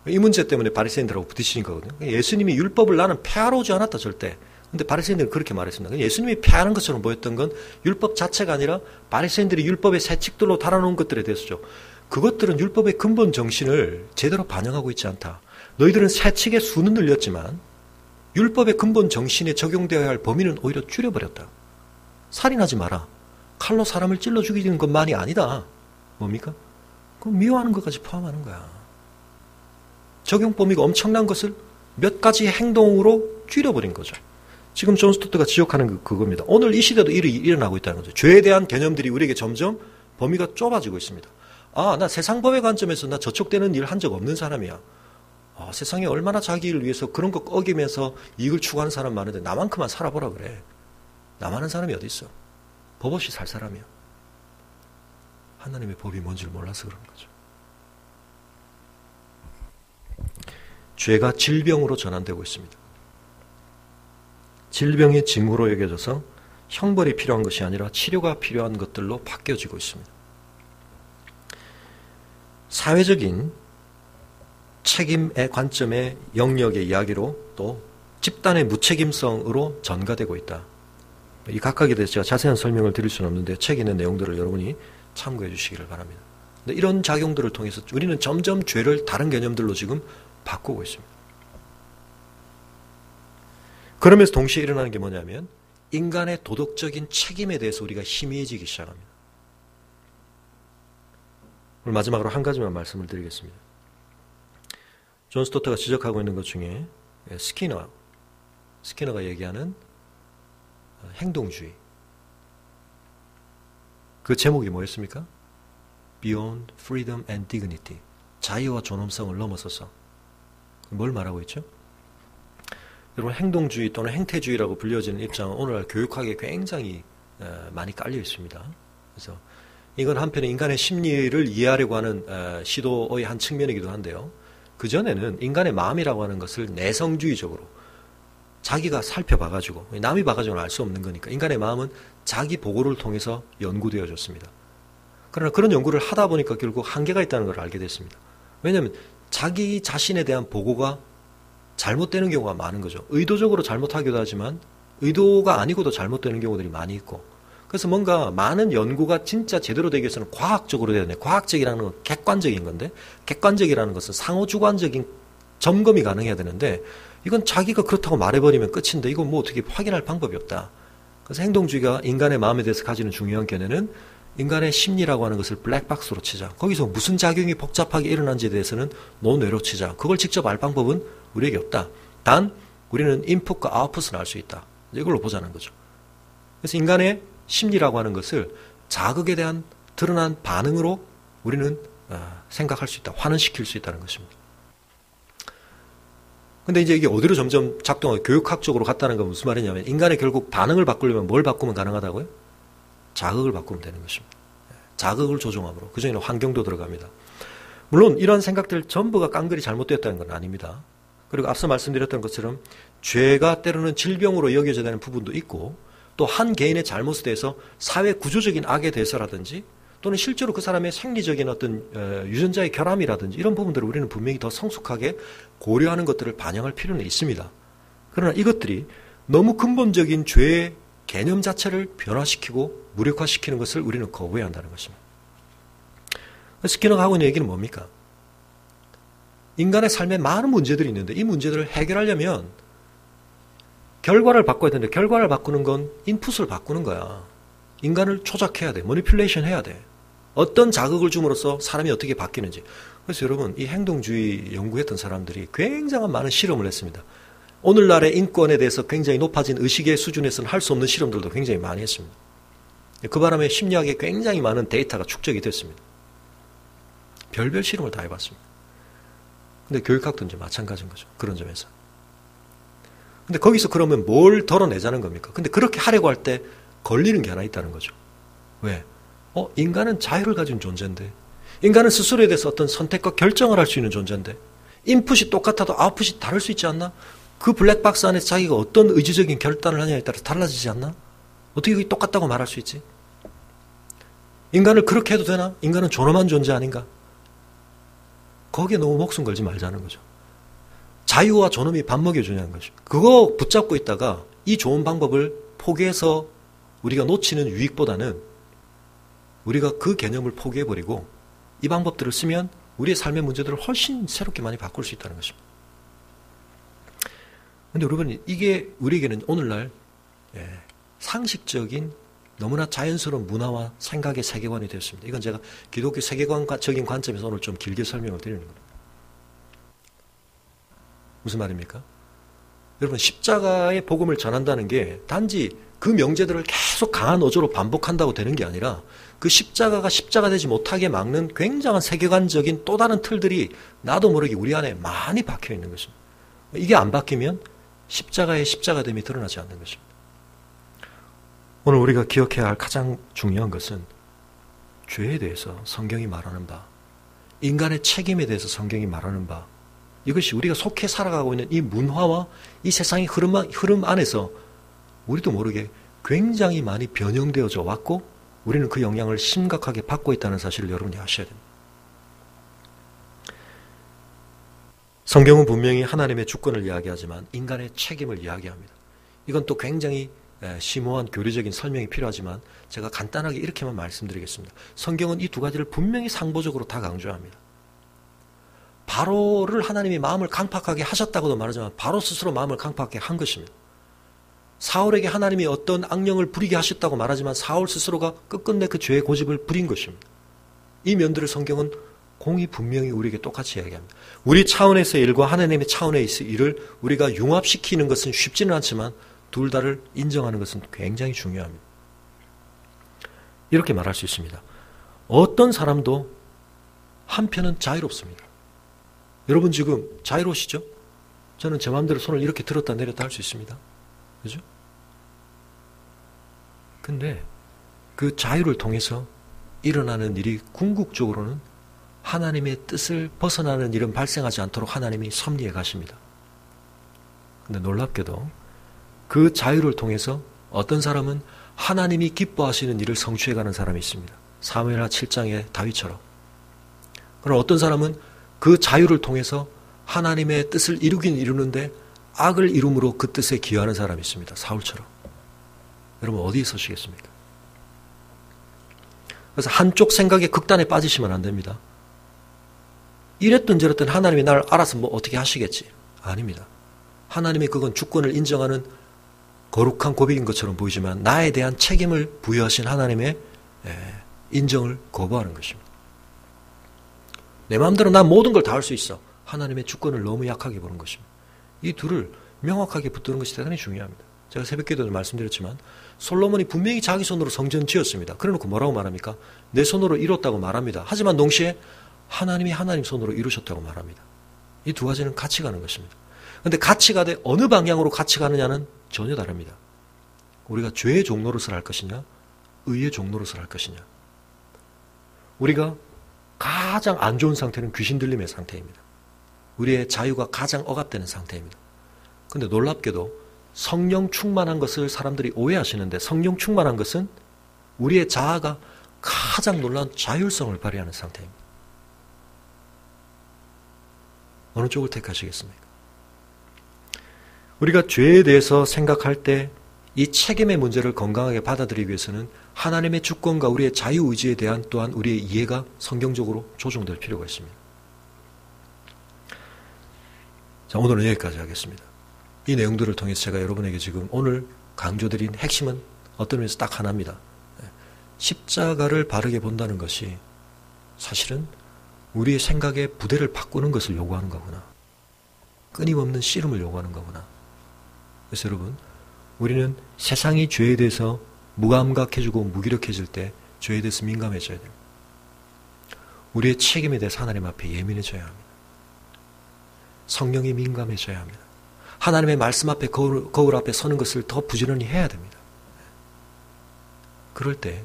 이 문제 때문에 바리새인들하고 부딪히는 거거든요. 예수님이 율법을 나는 폐하러 오지 않았다 절대. 근데 바리새인들은 그렇게 말했습니다. 예수님이 폐하는 것처럼 보였던 건 율법 자체가 아니라 바리새인들이 율법의 세칙들로 달아놓은 것들에 대해서죠. 그것들은 율법의 근본 정신을 제대로 반영하고 있지 않다. 너희들은 세칙의 수는 늘렸지만 율법의 근본 정신에 적용되어야 할 범위는 오히려 줄여버렸다. 살인하지 마라. 칼로 사람을 찔러 죽이는 것만이 아니다. 뭡니까? 그럼 미워하는 것까지 포함하는 거야. 적용 범위가 엄청난 것을 몇 가지 행동으로 줄여버린 거죠. 지금 존 스토트가 지적하는 그겁니다. 오늘 이 시대도 일이 일어나고 있다는 거죠. 죄에 대한 개념들이 우리에게 점점 범위가 좁아지고 있습니다. 나 세상법의 관점에서 나 저촉되는 일 한 적 없는 사람이야. 세상에 얼마나 자기를 위해서 그런 거 어기면서 이익을 추구하는 사람 많은데 나만큼만 살아보라 그래. 나만한 사람이 어디 있어? 법 없이 살 사람이야. 하나님의 법이 뭔지를 몰라서 그런 거죠. 죄가 질병으로 전환되고 있습니다. 질병이 징후로 여겨져서 형벌이 필요한 것이 아니라 치료가 필요한 것들로 바뀌어지고 있습니다. 사회적인 책임의 관점의 영역의 이야기로 또 집단의 무책임성으로 전가되고 있다. 이 각각에 대해서 제가 자세한 설명을 드릴 수는 없는데 책에 있는 내용들을 여러분이 참고해 주시기를 바랍니다. 근데 이런 작용들을 통해서 우리는 점점 죄를 다른 개념들로 지금 바꾸고 있습니다. 그러면서 동시에 일어나는 게 뭐냐면 인간의 도덕적인 책임에 대해서 우리가 희미해지기 시작합니다. 오늘 마지막으로 한 가지만 말씀을 드리겠습니다. 존 스토트가 지적하고 있는 것 중에 스키너가 얘기하는 행동주의. 그 제목이 뭐였습니까? Beyond Freedom and Dignity. 자유와 존엄성을 넘어서서. 뭘 말하고 있죠? 여러분 행동주의 또는 행태주의라고 불려지는 입장은 오늘날 교육학에 굉장히 많이 깔려 있습니다. 그래서 이건 한편에 인간의 심리를 이해하려고 하는 시도의 한 측면이기도 한데요. 그전에는 인간의 마음이라고 하는 것을 내성주의적으로 자기가 살펴봐가지고, 남이 봐가지고는 알 수 없는 거니까 인간의 마음은 자기 보고를 통해서 연구되어졌습니다. 그러나 그런 연구를 하다 보니까 결국 한계가 있다는 걸 알게 됐습니다. 왜냐하면 자기 자신에 대한 보고가 잘못되는 경우가 많은 거죠. 의도적으로 잘못하기도 하지만 의도가 아니고도 잘못되는 경우들이 많이 있고, 그래서 뭔가 많은 연구가 진짜 제대로 되기 위해서는 과학적으로 돼야 되네. 과학적이라는 건 객관적인 건데, 객관적이라는 것은 상호주관적인 점검이 가능해야 되는데, 이건 자기가 그렇다고 말해버리면 끝인데 이건 뭐 어떻게 확인할 방법이 없다. 그래서 행동주의가 인간의 마음에 대해서 가지는 중요한 견해는 인간의 심리라고 하는 것을 블랙박스로 치자. 거기서 무슨 작용이 복잡하게 일어난지에 대해서는 논외로 치자. 그걸 직접 알 방법은 우리에게 없다. 단 우리는 인풋과 아웃풋을 알 수 있다. 이걸로 보자는 거죠. 그래서 인간의 심리라고 하는 것을 자극에 대한 드러난 반응으로 우리는 생각할 수 있다. 환원시킬 수 있다는 것입니다. 근데 이제 이게 어디로 점점 작동하고 교육학적으로 갔다는 건 무슨 말이냐면, 인간의 결국 반응을 바꾸려면 뭘 바꾸면 가능하다고요? 자극을 바꾸면 되는 것입니다. 자극을 조종함으로. 그 중에는 환경도 들어갑니다. 물론 이런 생각들 전부가 깡그리 잘못되었다는 건 아닙니다. 그리고 앞서 말씀드렸던 것처럼 죄가 때로는 질병으로 여겨져야 되는 부분도 있고, 또 한 개인의 잘못에 대해서 사회 구조적인 악에 대해서라든지, 또는 실제로 그 사람의 생리적인 어떤 유전자의 결함이라든지 이런 부분들을 우리는 분명히 더 성숙하게 고려하는 것들을 반영할 필요는 있습니다. 그러나 이것들이 너무 근본적인 죄의 개념 자체를 변화시키고 무력화시키는 것을 우리는 거부해야 한다는 것입니다. 스키너가 하고 있는 얘기는 뭡니까? 인간의 삶에 많은 문제들이 있는데 이 문제들을 해결하려면 결과를 바꿔야 되는데, 결과를 바꾸는 건 인풋을 바꾸는 거야. 인간을 조작해야 돼. 머니플레이션 해야 돼. 어떤 자극을 줌으로써 사람이 어떻게 바뀌는지. 그래서 여러분, 이 행동주의 연구했던 사람들이 굉장한 많은 실험을 했습니다. 오늘날의 인권에 대해서 굉장히 높아진 의식의 수준에서는 할 수 없는 실험들도 굉장히 많이 했습니다. 그 바람에 심리학에 굉장히 많은 데이터가 축적이 됐습니다. 별별 실험을 다 해봤습니다. 근데 교육학도 이제 마찬가지인 거죠. 그런 점에서. 근데 거기서 그러면 뭘 덜어내자는 겁니까? 근데 그렇게 하려고 할 때 걸리는 게 하나 있다는 거죠. 왜? 인간은 자유를 가진 존재인데, 인간은 스스로에 대해서 어떤 선택과 결정을 할 수 있는 존재인데, 인풋이 똑같아도 아웃풋이 다를 수 있지 않나? 그 블랙박스 안에서 자기가 어떤 의지적인 결단을 하냐에 따라서 달라지지 않나? 어떻게 그게 똑같다고 말할 수 있지? 인간을 그렇게 해도 되나? 인간은 존엄한 존재 아닌가? 거기에 너무 목숨 걸지 말자는 거죠. 자유와 존엄이 밥 먹여주냐는 거죠. 그거 붙잡고 있다가 이 좋은 방법을 포기해서 우리가 놓치는 유익보다는 우리가 그 개념을 포기해버리고 이 방법들을 쓰면 우리의 삶의 문제들을 훨씬 새롭게 많이 바꿀 수 있다는 것입니다. 그런데 여러분, 이게 우리에게는 오늘날 상식적인 너무나 자연스러운 문화와 생각의 세계관이 되었습니다. 이건 제가 기독교 세계관적인 관점에서 오늘 좀 길게 설명을 드리는 겁니다. 무슨 말입니까? 여러분, 십자가의 복음을 전한다는 게 단지 그 명제들을 계속 강한 어조로 반복한다고 되는 게 아니라 그 십자가가 십자가 되지 못하게 막는 굉장한 세계관적인 또 다른 틀들이 나도 모르게 우리 안에 많이 박혀 있는 것입니다. 이게 안 바뀌면 십자가의 십자가됨이 드러나지 않는 것입니다. 오늘 우리가 기억해야 할 가장 중요한 것은 죄에 대해서 성경이 말하는 바, 인간의 책임에 대해서 성경이 말하는 바, 이것이 우리가 속해 살아가고 있는 이 문화와 이 세상의 흐름 안에서 우리도 모르게 굉장히 많이 변형되어져 왔고 우리는 그 영향을 심각하게 받고 있다는 사실을 여러분이 아셔야 됩니다. 성경은 분명히 하나님의 주권을 이야기하지만 인간의 책임을 이야기합니다. 이건 또 굉장히 심오한 교리적인 설명이 필요하지만 제가 간단하게 이렇게만 말씀드리겠습니다. 성경은 이 두 가지를 분명히 상보적으로 다 강조합니다. 바로를 하나님이 마음을 강팍하게 하셨다고도 말하지만 바로 스스로 마음을 강팍하게 한 것입니다. 사울에게 하나님이 어떤 악령을 부리게 하셨다고 말하지만 사울 스스로가 끝끝내 그 죄의 고집을 부린 것입니다. 이 면들을 성경은 공이 분명히 우리에게 똑같이 이야기합니다. 우리 차원에서의 일과 하나님의 차원에서의 일을 우리가 융합시키는 것은 쉽지는 않지만 둘 다를 인정하는 것은 굉장히 중요합니다. 이렇게 말할 수 있습니다. 어떤 사람도 한편은 자유롭습니다. 여러분 지금 자유로우시죠? 저는 제 마음대로 손을 이렇게 들었다 내렸다 할 수 있습니다. 그죠? 근데 그 자유를 통해서 일어나는 일이 궁극적으로는 하나님의 뜻을 벗어나는 일은 발생하지 않도록 하나님이 섭리해 가십니다. 근데 놀랍게도 그 자유를 통해서 어떤 사람은 하나님이 기뻐하시는 일을 성취해 가는 사람이 있습니다. 사무엘하 7장의 다윗처럼. 그럼 어떤 사람은 그 자유를 통해서 하나님의 뜻을 이루긴 이루는데 악을 이룸으로 그 뜻에 기여하는 사람이 있습니다. 사울처럼. 여러분 어디에 서시겠습니까? 그래서 한쪽 생각에 극단에 빠지시면 안 됩니다. 이랬든 저랬든 하나님이 나를 알아서 뭐 어떻게 하시겠지. 아닙니다. 하나님이 그건 주권을 인정하는 거룩한 고백인 것처럼 보이지만 나에 대한 책임을 부여하신 하나님의 인정을 거부하는 것입니다. 내 마음대로 난 모든 걸 다 할 수 있어. 하나님의 주권을 너무 약하게 보는 것입니다. 이 둘을 명확하게 붙드는 것이 대단히 중요합니다. 제가 새벽기도에 말씀드렸지만 솔로몬이 분명히 자기 손으로 성전 지었습니다. 그래놓고 뭐라고 말합니까? 내 손으로 이뤘다고 말합니다. 하지만 동시에 하나님이 하나님 손으로 이루셨다고 말합니다. 이 두 가지는 같이 가는 것입니다. 그런데 같이 가되 어느 방향으로 같이 가느냐는 전혀 다릅니다. 우리가 죄의 종노릇을 할 것이냐 의의 종노릇을 할 것이냐. 우리가 가장 안 좋은 상태는 귀신 들림의 상태입니다. 우리의 자유가 가장 억압되는 상태입니다. 그런데 놀랍게도 성령 충만한 것을 사람들이 오해하시는데 성령 충만한 것은 우리의 자아가 가장 놀라운 자율성을 발휘하는 상태입니다. 어느 쪽을 택하시겠습니까? 우리가 죄에 대해서 생각할 때 이 책임의 문제를 건강하게 받아들이기 위해서는 하나님의 주권과 우리의 자유의지에 대한 또한 우리의 이해가 성경적으로 조정될 필요가 있습니다. 자, 오늘은 여기까지 하겠습니다. 이 내용들을 통해서 제가 여러분에게 지금 오늘 강조드린 핵심은 어떤 면에서 딱 하나입니다. 십자가를 바르게 본다는 것이 사실은 우리의 생각의 부대를 바꾸는 것을 요구하는 거구나. 끊임없는 씨름을 요구하는 거구나. 그래서 여러분, 우리는 세상이 죄에 대해서 무감각해지고 무기력해질 때 죄에 대해서 민감해져야 됩니다. 우리의 책임에 대해서 하나님 앞에 예민해져야 합니다. 성령이 민감해져야 합니다. 하나님의 말씀 앞에 거울 앞에 서는 것을 더 부지런히 해야 됩니다. 그럴 때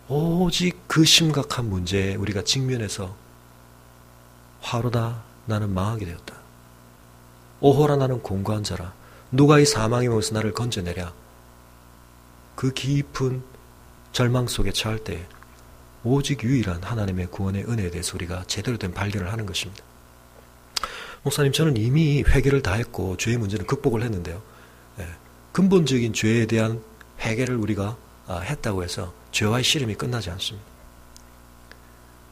오직 그 심각한 문제에 우리가 직면해서 화로다 나는 망하게 되었다. 오호라 나는 공고한 자라. 누가 이 사망의 몸에서 나를 건져내랴. 그 깊은 절망 속에 처할 때 오직 유일한 하나님의 구원의 은혜에 대해서 우리가 제대로 된 발견을 하는 것입니다. 목사님, 저는 이미 회개를 다 했고 죄의 문제는 극복을 했는데요. 근본적인 죄에 대한 회개를 우리가 했다고 해서 죄와의 씨름이 끝나지 않습니다.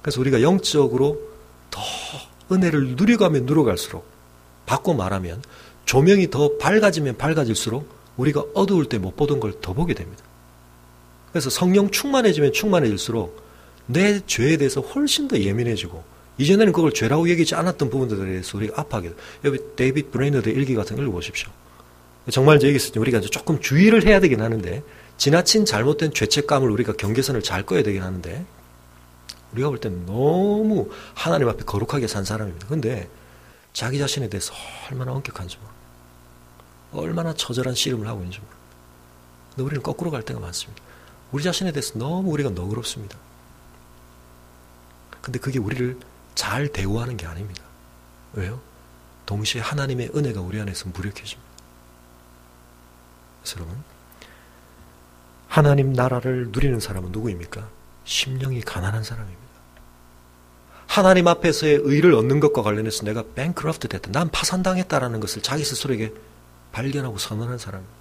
그래서 우리가 영적으로 더 은혜를 누려가면 누려갈수록, 바꿔 말하면 조명이 더 밝아지면 밝아질수록 우리가 어두울 때 못 보던 걸 더 보게 됩니다. 그래서 성령 충만해지면 충만해질수록 내 죄에 대해서 훨씬 더 예민해지고, 이전에는 그걸 죄라고 얘기하지 않았던 부분들에 대해서 우리가 아파하게 돼요. 여기 데이비드 브레이너드의 일기 같은 걸 읽어보십시오. 정말 얘기했을 때 우리가 조금 주의를 해야 되긴 하는데, 지나친 잘못된 죄책감을 우리가 경계선을 잘 꺼야 되긴 하는데, 우리가 볼 때는 너무 하나님 앞에 거룩하게 산 사람입니다. 근데 자기 자신에 대해서 얼마나 엄격한지 모릅니다. 얼마나 처절한 씨름을 하고 있는지 모릅니다. 근데 우리는 거꾸로 갈 때가 많습니다. 우리 자신에 대해서 너무 우리가 너그럽습니다. 근데 그게 우리를 잘 대우하는 게 아닙니다. 왜요? 동시에 하나님의 은혜가 우리 안에서 무력해집니다. 그래서 여러분, 하나님 나라를 누리는 사람은 누구입니까? 심령이 가난한 사람입니다. 하나님 앞에서의 의를 얻는 것과 관련해서 내가 뱅크러프트 됐다, 난 파산당했다라는 것을 자기 스스로에게 발견하고 선언한 사람입니다.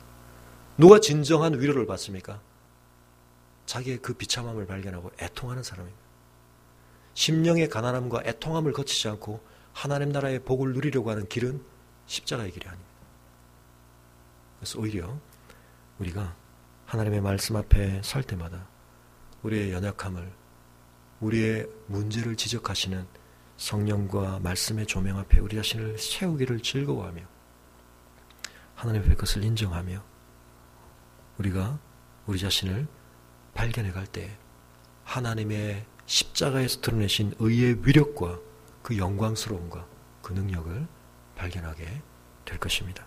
누가 진정한 위로를 받습니까? 자기의 그 비참함을 발견하고 애통하는 사람입니다. 심령의 가난함과 애통함을 거치지 않고 하나님 나라의 복을 누리려고 하는 길은 십자가의 길이 아닙니다. 그래서 오히려 우리가 하나님의 말씀 앞에 설 때마다 우리의 연약함을, 우리의 문제를 지적하시는 성령과 말씀의 조명 앞에 우리 자신을 세우기를 즐거워하며 하나님의 그것을 인정하며 우리가 우리 자신을 발견해 갈 때 하나님의 십자가에서 드러내신 의의 위력과 그 영광스러움과 그 능력을 발견하게 될 것입니다.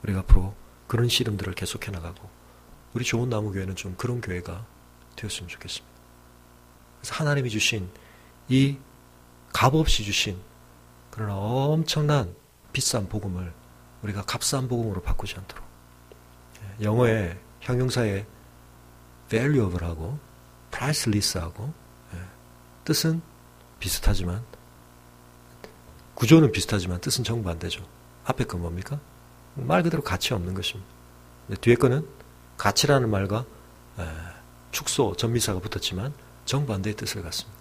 우리가 앞으로 그런 씨름들을 계속해 나가고 우리 좋은 나무교회는 좀 그런 교회가 되었으면 좋겠습니다. 그래서 하나님이 주신 이 값없이 주신 그러나 엄청난 비싼 복음을 우리가 값싼 복음으로 바꾸지 않도록, 영어의 형용사에 valuable하고 priceless하고 뜻은 비슷하지만 구조는 비슷하지만 뜻은 정반대죠. 앞에 건 뭡니까? 말 그대로 가치 없는 것입니다. 뒤에 거는 가치라는 말과 축소, 전미사가 붙었지만 정반대의 뜻을 갖습니다.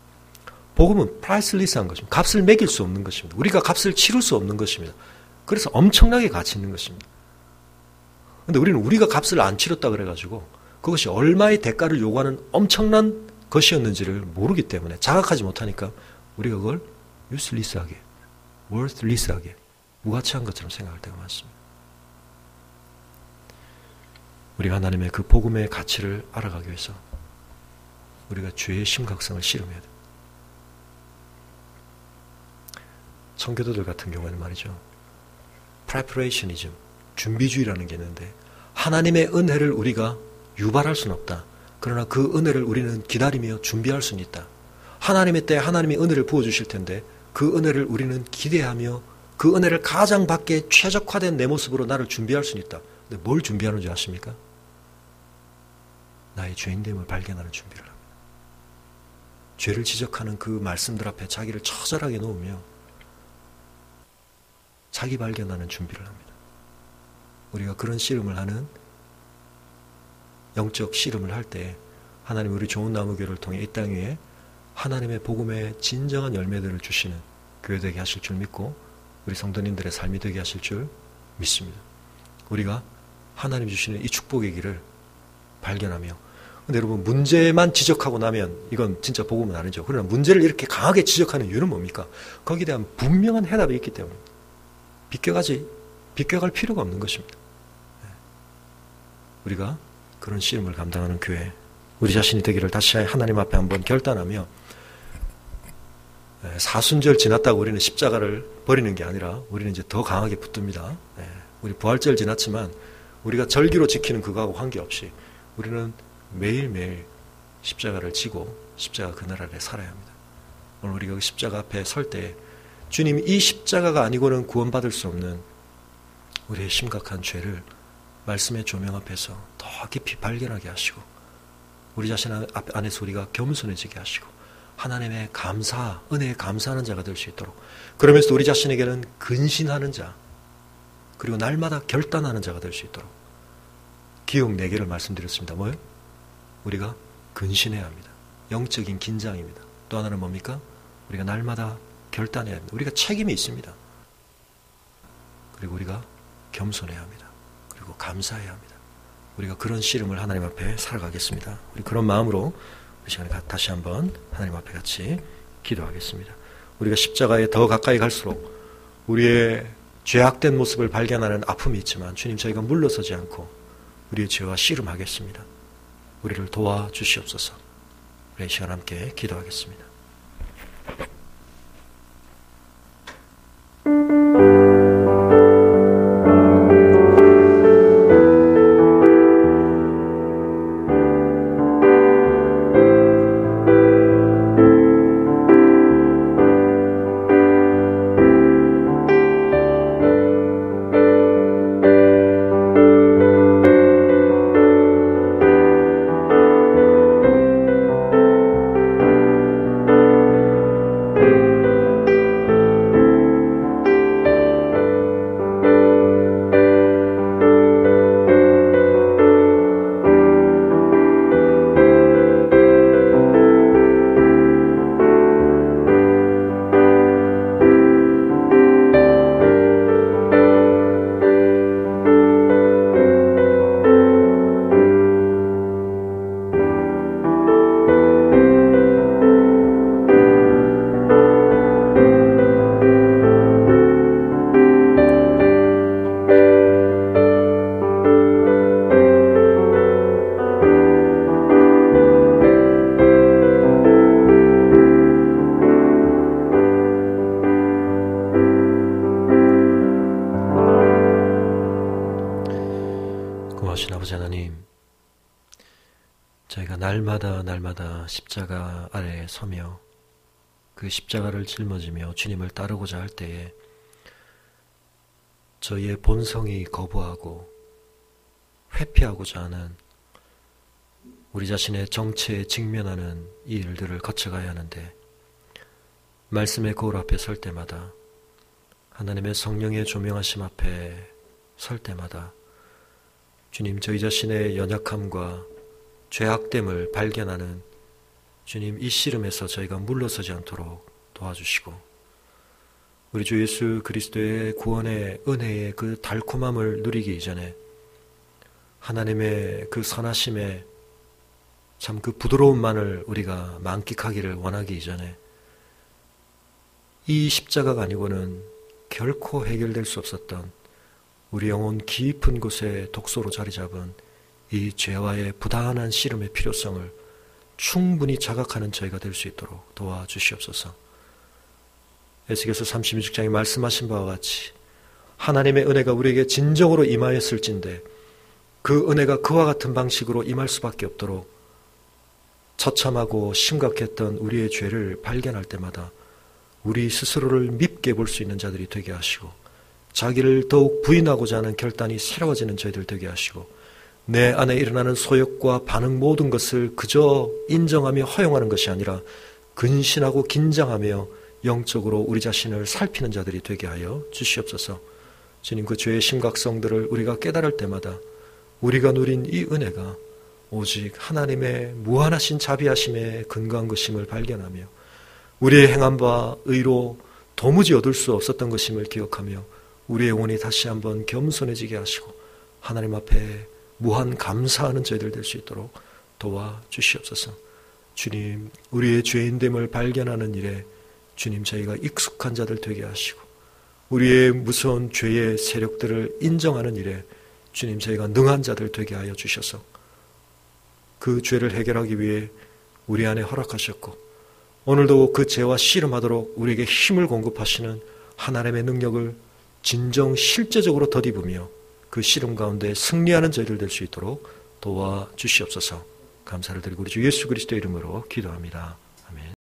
복음은 priceless한 것입니다. 값을 매길 수 없는 것입니다. 우리가 값을 치를 수 없는 것입니다. 그래서 엄청나게 가치 있는 것입니다. 그런데 우리는 우리가 값을 안 치렀다 그래가지고 그것이 얼마의 대가를 요구하는 엄청난 것이었는지를 모르기 때문에 자각하지 못하니까 우리가 그걸 useless하게, worthless하게, 무가치한 것처럼 생각할 때가 많습니다. 우리가 하나님의 그 복음의 가치를 알아가기 위해서 우리가 죄의 심각성을 씨름해야 됩니다. 청교도들 같은 경우에는 말이죠. preparationism, 준비주의라는 게 있는데 하나님의 은혜를 우리가 유발할 수는 없다. 그러나 그 은혜를 우리는 기다리며 준비할 수는 있다. 하나님의 때에 하나님이 은혜를 부어주실 텐데 그 은혜를 우리는 기대하며 그 은혜를 가장 받기에 최적화된 내 모습으로 나를 준비할 수는 있다. 근데 뭘 준비하는지 아십니까? 나의 죄인됨을 발견하는 준비를 합니다. 죄를 지적하는 그 말씀들 앞에 자기를 처절하게 놓으며 자기 발견하는 준비를 합니다. 우리가 그런 씨름을 하는 영적 씨름을 할 때 하나님 우리 좋은 나무교를 통해 이 땅 위에 하나님의 복음의 진정한 열매들을 주시는 교회 되게 하실 줄 믿고 우리 성도님들의 삶이 되게 하실 줄 믿습니다. 우리가 하나님 주시는 이 축복의 길을 발견하며, 근데 여러분 문제만 지적하고 나면 이건 진짜 복음은 아니죠. 그러나 문제를 이렇게 강하게 지적하는 이유는 뭡니까? 거기에 대한 분명한 해답이 있기 때문에 비껴갈 필요가 없는 것입니다. 우리가 그런 씨름을 감당하는 교회, 우리 자신이 되기를 다시 하나님 앞에 한번 결단하며, 사순절 지났다고 우리는 십자가를 버리는 게 아니라 우리는 이제 더 강하게 붙듭니다. 우리 부활절 지났지만 우리가 절기로 지키는 그거하고 관계없이 우리는 매일매일 십자가를 지고 십자가 그날 아래 살아야 합니다. 오늘 우리가 그 십자가 앞에 설 때 주님이 이 십자가가 아니고는 구원받을 수 없는 우리의 심각한 죄를 말씀의 조명 앞에서 더 깊이 발견하게 하시고 우리 자신 안에서 우리가 겸손해지게 하시고 하나님의 감사, 은혜에 감사하는 자가 될 수 있도록, 그러면서 우리 자신에게는 근신하는 자, 그리고 날마다 결단하는 자가 될 수 있도록 기억 4개를 말씀드렸습니다. 뭐예요? 우리가 근신해야 합니다. 영적인 긴장입니다. 또 하나는 뭡니까? 우리가 날마다 결단해야 합니다. 우리가 책임이 있습니다. 그리고 우리가 겸손해야 합니다. 그리고 감사해야 합니다. 우리가 그런 씨름을 하나님 앞에 살아가겠습니다. 우리 그런 마음으로 이 시간에 다시 한번 하나님 앞에 같이 기도하겠습니다. 우리가 십자가에 더 가까이 갈수록 우리의 죄악된 모습을 발견하는 아픔이 있지만 주님, 저희가 물러서지 않고 우리의 죄와 씨름하겠습니다. 우리를 도와주시옵소서. 우리 이 시간 함께 기도하겠습니다. 저희가 날마다 십자가 아래에 서며 그 십자가를 짊어지며 주님을 따르고자 할 때에 저희의 본성이 거부하고 회피하고자 하는 우리 자신의 정체에 직면하는 이 일들을 거쳐가야 하는데, 말씀의 거울 앞에 설 때마다, 하나님의 성령의 조명하심 앞에 설 때마다 주님, 저희 자신의 연약함과 죄악됨을 발견하는 주님, 이 씨름에서 저희가 물러서지 않도록 도와주시고, 우리 주 예수 그리스도의 구원의 은혜의 그 달콤함을 누리기 이전에 하나님의 그 선하심의 참 그 부드러움만을 우리가 만끽하기를 원하기 이전에 이 십자가가 아니고는 결코 해결될 수 없었던 우리 영혼 깊은 곳에 독소로 자리 잡은 이 죄와의 부단한 씨름의 필요성을 충분히 자각하는 저희가 될 수 있도록 도와주시옵소서. 에스겔서 36장에 말씀하신 바와 같이 하나님의 은혜가 우리에게 진정으로 임하였을진데 그 은혜가 그와 같은 방식으로 임할 수밖에 없도록 처참하고 심각했던 우리의 죄를 발견할 때마다 우리 스스로를 밉게 볼 수 있는 자들이 되게 하시고, 자기를 더욱 부인하고자 하는 결단이 새로워지는 저희들 되게 하시고, 내 안에 일어나는 소욕과 반응 모든 것을 그저 인정하며 허용하는 것이 아니라 근신하고 긴장하며 영적으로 우리 자신을 살피는 자들이 되게 하여 주시옵소서. 주님, 그 죄의 심각성들을 우리가 깨달을 때마다 우리가 누린 이 은혜가 오직 하나님의 무한하신 자비하심에 근거한 것임을 발견하며 우리의 행한 바 의로 도무지 얻을 수 없었던 것임을 기억하며 우리의 영혼이 다시 한번 겸손해지게 하시고 하나님 앞에 무한 감사하는 저희들 될 수 있도록 도와주시옵소서. 주님, 우리의 죄인됨을 발견하는 일에 주님, 저희가 익숙한 자들 되게 하시고 우리의 무서운 죄의 세력들을 인정하는 일에 주님, 저희가 능한 자들 되게 하여 주셔서 그 죄를 해결하기 위해 우리 안에 허락하셨고 오늘도 그 죄와 씨름하도록 우리에게 힘을 공급하시는 하나님의 능력을 진정 실제적으로 덧입으며 그 씨름 가운데 승리하는 저희들 될 수 있도록 도와주시옵소서. 감사를 드리고 우리 주 예수 그리스도의 이름으로 기도합니다. 아멘.